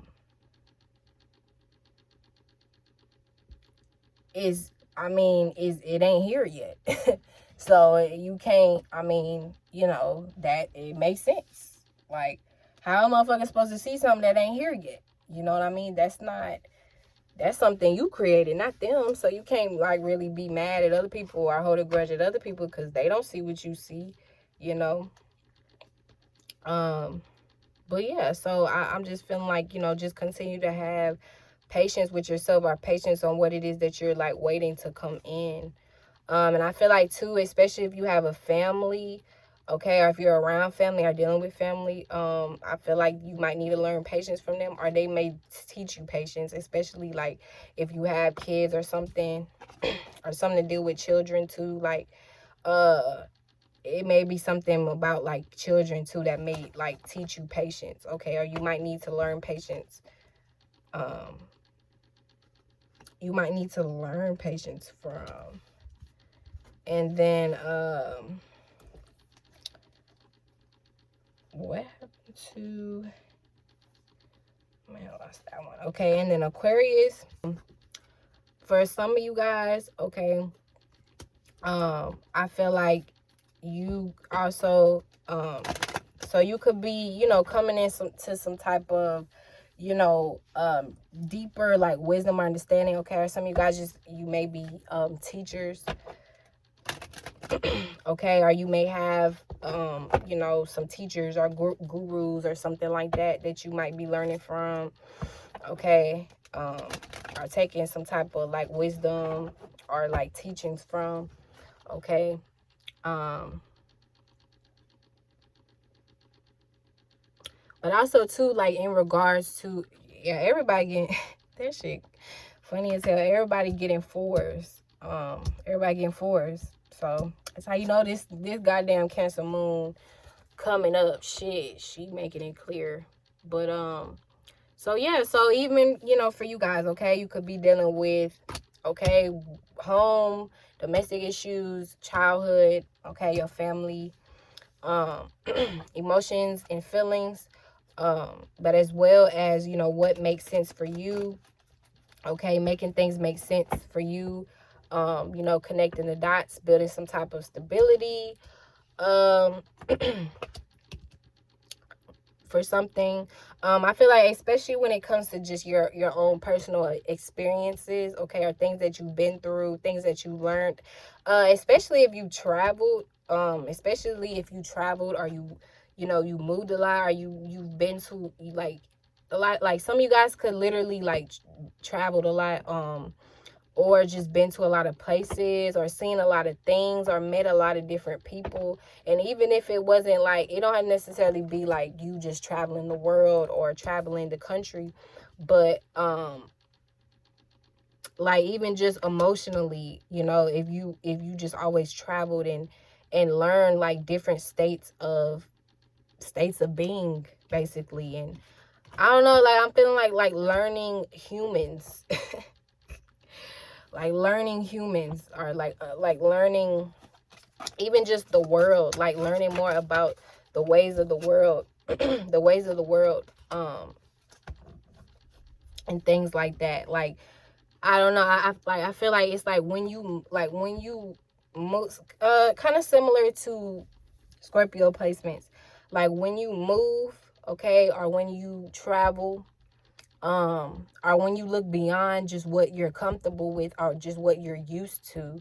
ain't here yet. So you can't, I mean, you know, that it makes sense. Like, how a motherfucker supposed to see something that ain't here yet? You know what I mean? That's something you created, not them. So you can't like really be mad at other people or hold a grudge at other people because they don't see what you see, you know. But yeah, so I'm just feeling like, you know, just continue to have patience with yourself, or patience on what it is that you're like waiting to come in. And I feel like too, especially if you have a family, okay, or if you're around family or dealing with family, I feel like you might need to learn patience from them, or they may teach you patience, especially like if you have kids or something, or something to deal with children too. Like, it may be something about like children too that may like teach you patience, okay? Or you might need to learn patience. You might need to learn patience from. And then what happened to, man, I lost that one. Okay, and then Aquarius, for some of you guys, okay, I feel like you also, so you could be, you know, coming in to some type of, you know, deeper like wisdom or understanding, okay? Or some of you guys you may be teachers, okay? Or you may have, you know, some teachers or gurus or something like that you might be learning from, okay? Or taking some type of like wisdom or like teachings from, okay? But also too, like in regards to, yeah, everybody getting that shit funny as hell. Everybody getting fours. Everybody getting fours. So that's how you know this goddamn Cancer moon coming up. Shit, she making it clear. But so yeah, so even, you know, for you guys, okay, you could be dealing with, okay, home, domestic issues, childhood, okay, your family, emotions and feelings, but as well as, you know, what makes sense for you, okay, making things make sense for you, you know, connecting the dots, building some type of stability, for something. I feel like especially when it comes to just your own personal experiences, okay, or things that you've been through, things that you learned, especially if you traveled, or you know, you moved a lot, or you've been to like a lot. Like some of you guys could literally like traveled a lot, or just been to a lot of places, or seen a lot of things, or met a lot of different people. And even if it wasn't like, it don't necessarily be like you just traveling the world or traveling the country, but like even just emotionally, you know, if you just always traveled and learned like different states of being, basically. And I don't know, like I'm feeling like learning humans. Like learning humans, or like learning even just the world, like learning more about the ways of the world, the ways of the world, and things like that. Like, I don't know, I feel like it's like when you move, kind of similar to Scorpio placements, like when you move, okay, or when you travel, or when you look beyond just what you're comfortable with or just what you're used to,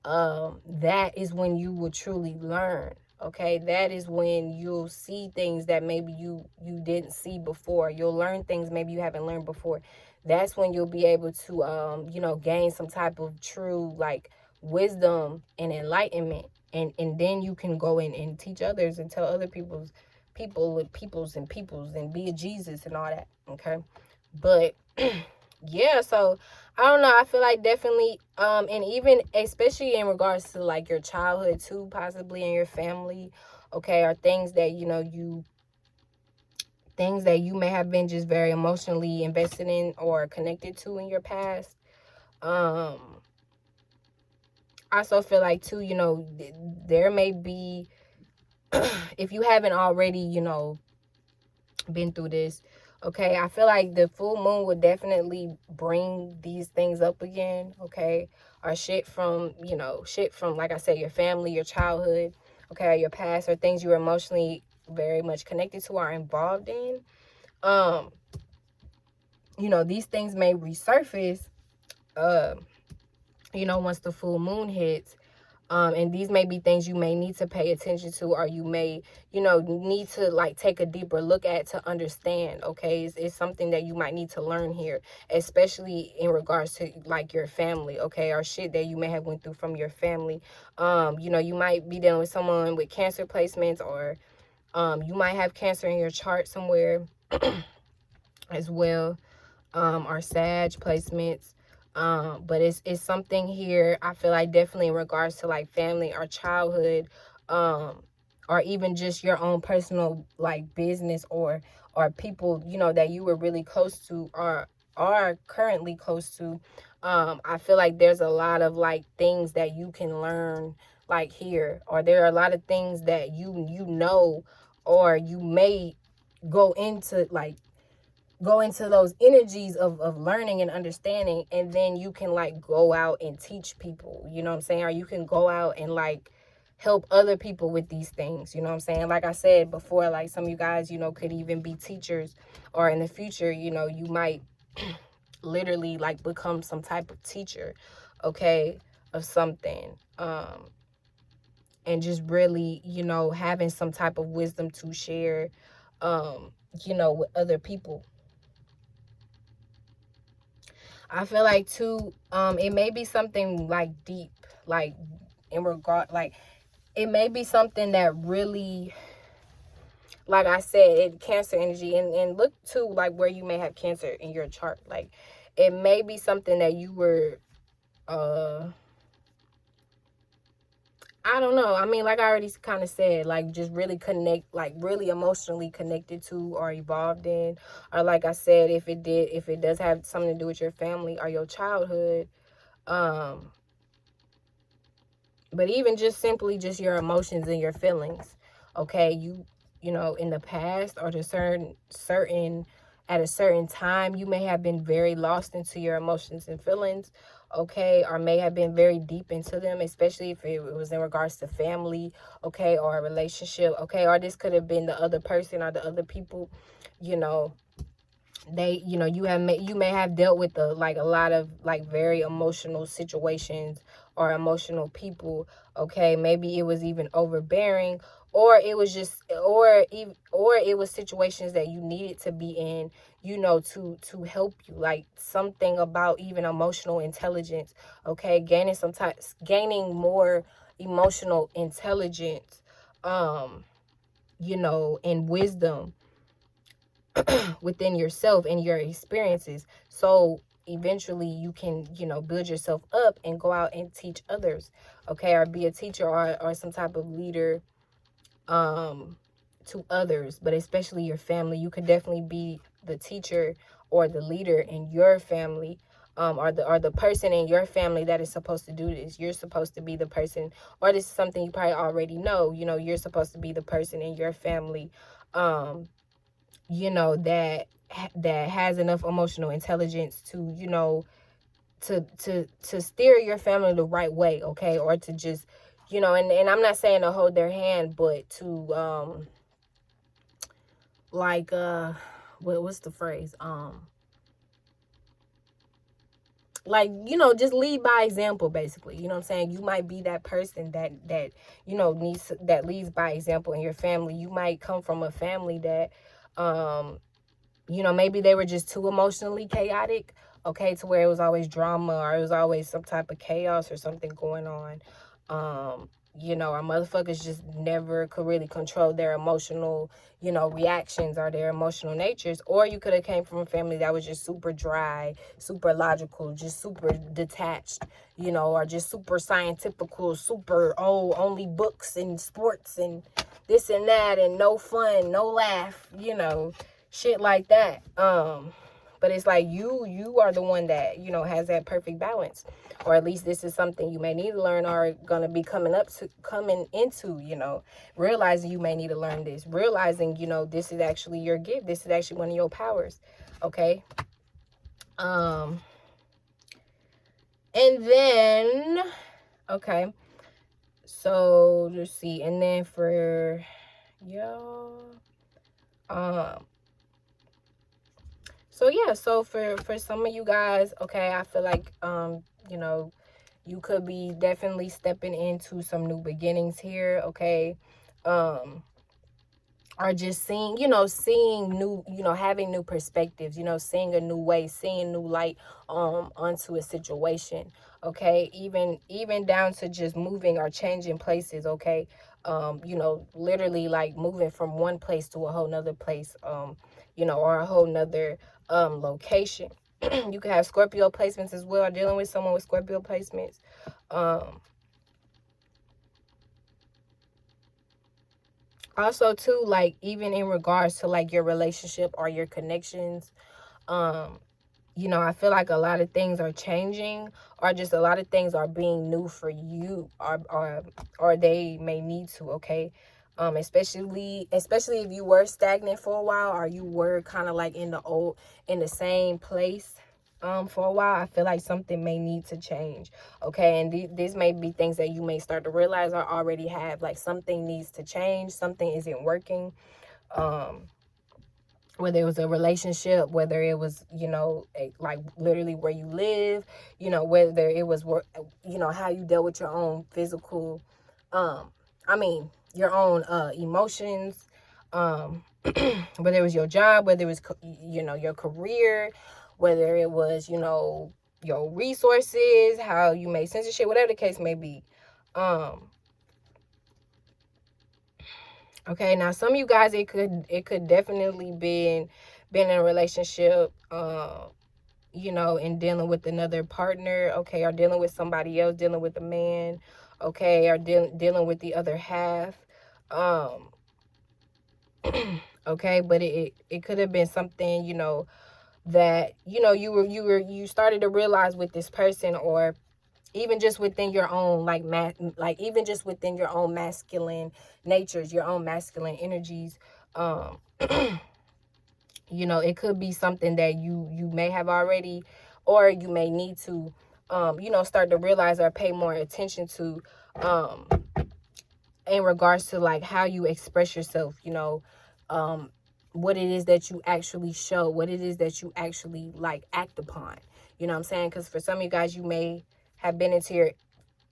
that is when you will truly learn. Okay, that is when you'll see things that maybe you didn't see before. You'll learn things maybe you haven't learned before. That's when you'll be able to gain some type of true like wisdom and enlightenment, and then you can go in and teach others and tell other people's peoples and be a Jesus and all that. Okay, but yeah, so I don't know, I feel like definitely and even especially in regards to like your childhood too, possibly in your family, okay, or things that you may have been just very emotionally invested in or connected to in your past. I also feel like too, there may be if you haven't already, been through this, okay, I feel like the full moon would definitely bring these things up again, okay, or shit from like I said, your family, your childhood, okay, or your past, or things you were emotionally very much connected to or involved in. These things may resurface once the full moon hits. And these may be things you may need to pay attention to, or you may, need to like take a deeper look at to understand. Okay, it's something that you might need to learn here, especially in regards to like your family, okay, or shit that you may have went through from your family. You might be dealing with someone with Cancer placements, or you might have Cancer in your chart somewhere as well, or Sag placements. But it's something here, I feel like, definitely in regards to like family or childhood, or even just your own personal like business, or people that you were really close to or are currently close to. I feel like there's a lot of like things that you can learn like here, or there are a lot of things that or you may go into those energies of learning and understanding, and then you can like go out and teach people, you know what I'm saying, or you can go out and like help other people with these things, you know what I'm saying. Like I said before, like some of you guys could even be teachers, or in the future you might literally like become some type of teacher, okay, of something, and just really having some type of wisdom to share with other people. I feel like too, it may be something like deep, like in regard, like it may be something that really, like I said, Cancer energy, and look too like where you may have Cancer in your chart. Like it may be something that you were, I don't know. I mean, like I already kind of said, like just really really emotionally connected to or evolved in, or like I said, if it does have something to do with your family or your childhood, but even just simply just your emotions and your feelings, okay, in the past, or to certain at a certain time, you may have been very lost into your emotions and feelings, okay, or may have been very deep into them, especially if it was in regards to family, okay, or a relationship, okay, or this could have been the other person or the other people, they you may have dealt with a lot of like very emotional situations or emotional people, okay, maybe it was even overbearing, or it was just or it was situations that you needed to be in, to help you, like something about even emotional intelligence, okay, gaining more emotional intelligence, and wisdom within yourself and your experiences, so eventually you can build yourself up and go out and teach others, okay, or be a teacher, or some type of leader to others, but especially your family. You could definitely be the teacher or the leader in your family, or the person in your family that is supposed to do this. You're supposed to be the person, or this is something you probably already know, you're supposed to be the person in your family, you know, that has enough emotional intelligence to, you know, to steer your family the right way, okay? Or to just, you know, and I'm not saying to hold their hand, but to like what's the phrase? Like, you know, just lead by example, basically. You know what I'm saying? You might be that person that you know, that leads by example in your family. You might come from a family that you know, maybe they were just too emotionally chaotic, okay, to where it was always drama, or it was always some type of chaos or something going on. You know, our motherfuckers just never could really control their emotional, you know, reactions or their emotional natures. Or you could have came from a family that was just super dry, super logical, just super detached, you know, or just super scientifical, super, oh, only books and sports and this and that and no fun, no laugh, you know, shit like that. But it's like you are the one that, you know, has that perfect balance, or at least this is something you may need to learn, or gonna be coming into, you know, realizing you may need to learn this, realizing, you know, this is actually your gift, this is actually one of your powers, okay? And then, okay, so let's see, and then for y'all, so yeah, so for some of you guys, okay, I feel like you know, you could be definitely stepping into some new beginnings here, okay? Or just seeing, you know, seeing new, you know, having new perspectives, you know, seeing a new way, seeing new light onto a situation, okay? Even down to just moving or changing places, okay? You know, literally like moving from one place to a whole nother place, you know, or a whole nother location. You could have Scorpio placements as well, dealing with someone with Scorpio placements. Also too, like, even in regards to like your relationship or your connections, you know, I feel like a lot of things are changing, or just a lot of things are being new for you, or they may need to, okay? Especially if you were stagnant for a while, or you were kind of like in the same place for a while. I feel like something may need to change, okay? And these may be things that you may start to realize or already have, like something needs to change, something isn't working. Whether it was a relationship, whether it was, you know, like literally where you live, you know, whether it was, you know, how you dealt with your own physical, I mean, your own emotions, whether it was your job, whether it was, you know, your career, whether it was, you know, your resources, how you made sense of shit, whatever the case may be. Okay, now some of you guys, it could definitely been in a relationship, you know, and dealing with another partner, okay, or dealing with somebody else, dealing with a man, okay, or dealing with the other half, okay, but it could have been something, you know, that, you know, you started to realize with this person, or even just within your own, like, even just within your own masculine natures, your own masculine energies. You know, it could be something that you may have already, or you may need to, you know, start to realize or pay more attention to, in regards to like how you express yourself, you know, what it is that you actually show, what it is that you actually like act upon. You know what I'm saying? Because for some of you guys, you may have been into your,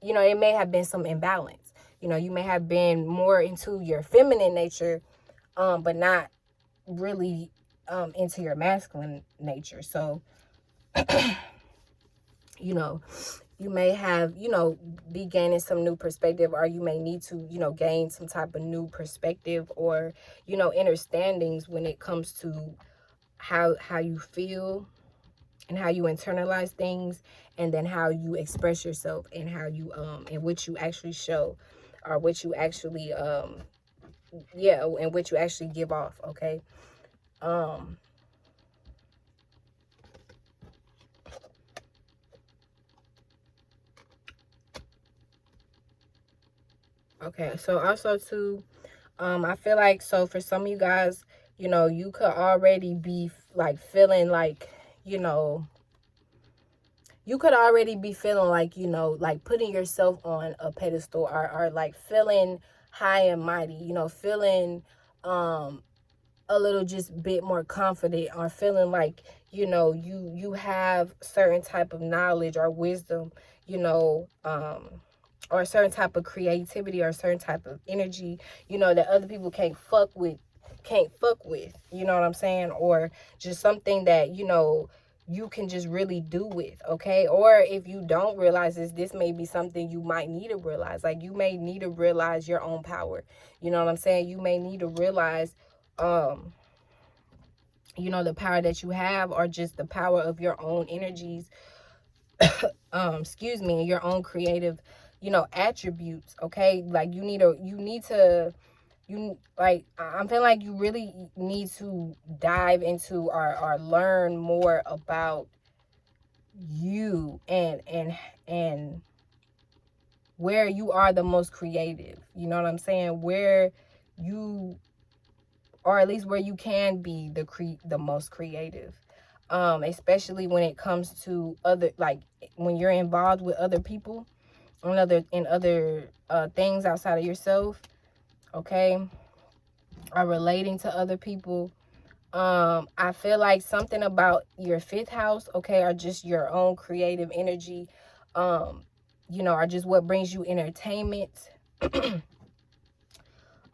you know, it may have been some imbalance. You know, you may have been more into your feminine nature, but not really into your masculine nature. So, you know, you may have, you know, be gaining some new perspective, or you may need to, you know, gain some type of new perspective, or, you know, understandings when it comes to how you feel and how you internalize things, and then how you express yourself, and how you and what you actually show, or what you actually yeah, and what you actually give off, okay? Okay, so also too, I feel like, so for some of you guys, You know, you could already be like feeling like, you know, you could already be feeling like, you know, like putting yourself on a pedestal, or like feeling high and mighty, you know, feeling a little just bit more confident, or feeling like, you know, you have certain type of knowledge or wisdom, you know, or a certain type of creativity or a certain type of energy, you know, that other people can't fuck with, you know what I'm saying? Or just something that, you know, you can just really do with, okay? Or if you don't realize this may be something you might need to realize. Like, you may need to realize your own power. You know what I'm saying? You may need to realize, you know, the power that you have, or just the power of your own energies, excuse me, your own creative, you know, attributes, okay? Like, I'm feeling like you really need to dive into, or learn more about you, and where you are the most creative. You know what I'm saying? Where you, or at least where you can be the most creative. Especially when it comes to other, like when you're involved with other people, in other things outside of yourself, okay? Or relating to other people. I feel like something about your 5th house, okay, or just your own creative energy, you know, or just what brings you entertainment,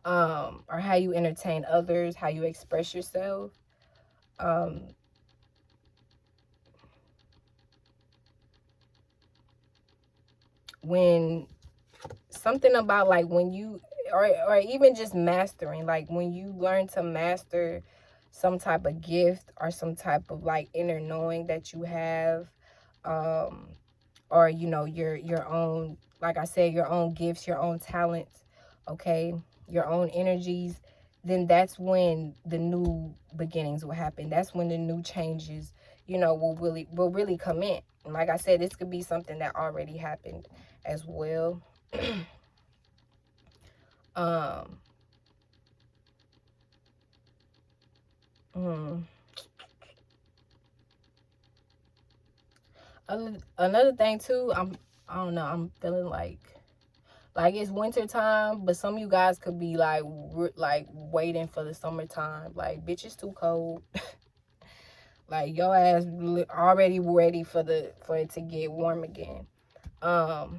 or how you entertain others, how you express yourself. When something about, like, when you, or even just mastering, like when you learn to master some type of gift, or some type of like inner knowing that you have, or, you know, your own, like I said, your own gifts, your own talents, okay, your own energies, then that's when the new beginnings will happen. That's when the new changes, you know, will really come in. And like I said, this could be something that already happened as well. um hmm. Another thing too, I don't know, I'm feeling like it's winter time, but some of you guys could be like waiting for the summertime. Like, bitch, it's too cold. Like, your ass already ready for it to get warm again. But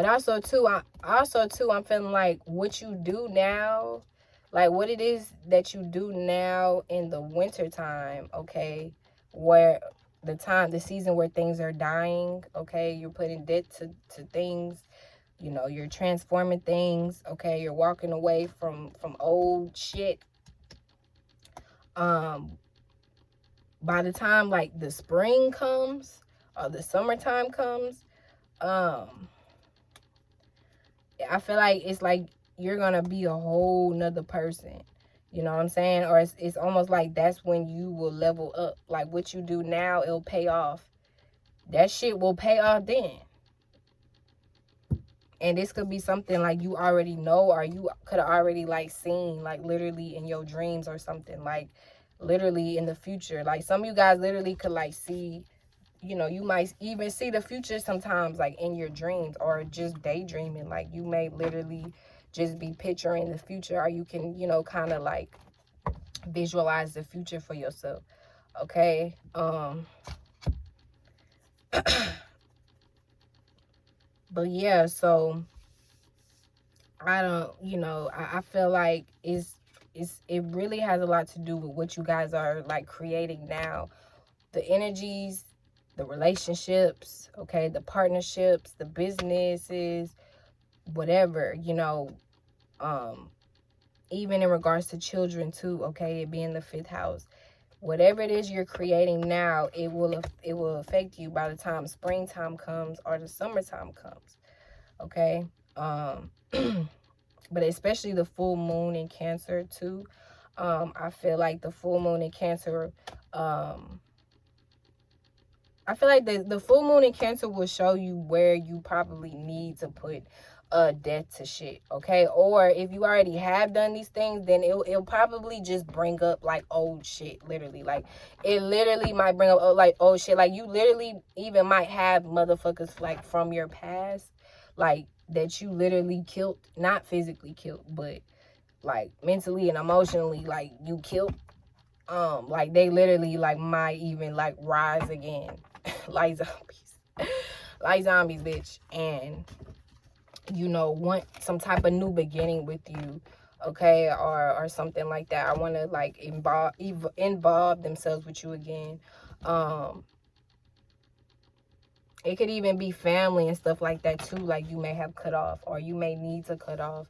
also too, I'm feeling like what you do now, like what it is that you do now in the winter time, okay, where the season where things are dying, okay, you're putting death to things, you know, you're transforming things, okay, you're walking away from old shit. By the time like the spring comes, or the summertime comes, I feel like it's like you're gonna be a whole nother person. You know what I'm saying? Or it's almost like that's when you will level up. Like, what you do now, it'll pay off. That shit will pay off then. And this could be something like you already know, or you could have already like seen, like literally in your dreams or something, like literally in the future. Like, some of you guys literally could like see, you know, you might even see the future sometimes, like in your dreams, or just daydreaming. Like, you may literally just be picturing the future, or you can, you know, kind of like visualize the future for yourself, okay? But yeah, so I don't, you know, I feel like it really has a lot to do with what you guys are like creating now. The energies, the relationships, okay, the partnerships, the businesses, whatever, you know, even in regards to children too, okay, it being the 5th house. Whatever it is you're creating now, it will affect you by the time springtime comes or the summertime comes, okay? But especially the full moon in Cancer too. I feel like the full moon in Cancer, I feel like the full moon in Cancer will show you where you probably need to put death to shit, okay? Or if you already have done these things, then it'll probably just bring up like old shit, literally. Like it literally might bring up like old shit. Like you literally even might have motherfuckers like from your past, like that you literally killed, not physically killed, but like mentally and emotionally, like you killed. Like they literally like might even like rise again, like zombies, like zombies, bitch, and you know, want some type of new beginning with you, okay, or something like that. I want to like involve themselves with you again. It could even be family and stuff like that too, like you may have cut off or you may need to cut off,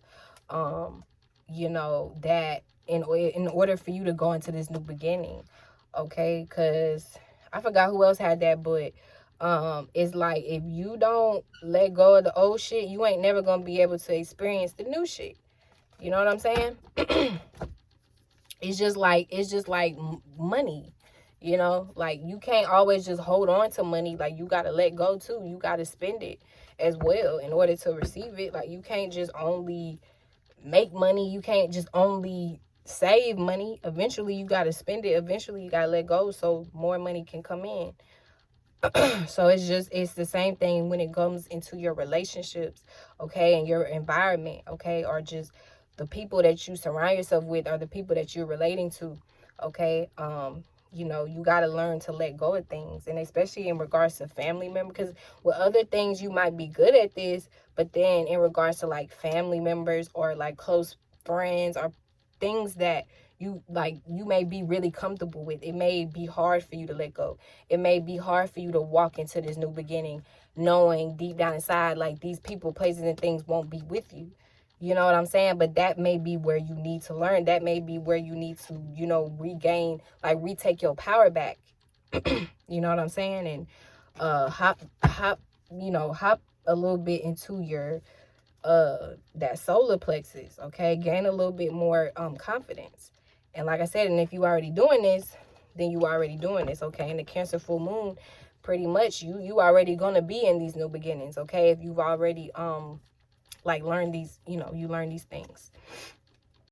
you know, that in order for you to go into this new beginning, okay? Because I forgot who else had that, but it's like if you don't let go of the old shit, you ain't never gonna be able to experience the new shit. You know what I'm saying? It's just like money. You know, like you can't always just hold on to money. Like you gotta let go too. You gotta spend it as well in order to receive it. Like you can't just only make money. You can't just only save money. Eventually you gotta spend it. Eventually you gotta let go so more money can come in. So it's the same thing when it comes into your relationships, okay, and your environment, okay, or just the people that you surround yourself with or the people that you're relating to, okay. You know, you got to learn to let go of things, and especially in regards to family members, because with other things you might be good at this, but then in regards to like family members or like close friends or things that you like, you may be really comfortable with, it may be hard for you to let go. It may be hard for you to walk into this new beginning knowing deep down inside like these people, places, and things won't be with you. You know what I'm saying? But that may be where you need to learn. That may be where you need to, you know, regain, like retake your power back. You know what I'm saying? And hop, you know, hop a little bit into your that solar plexus, okay? Gain a little bit more confidence. And like I said, and if you already doing this, then you already doing this, okay? And the Cancer full moon, pretty much you already gonna be in these new beginnings, okay? If you've already like learn these, you know, you learn these things.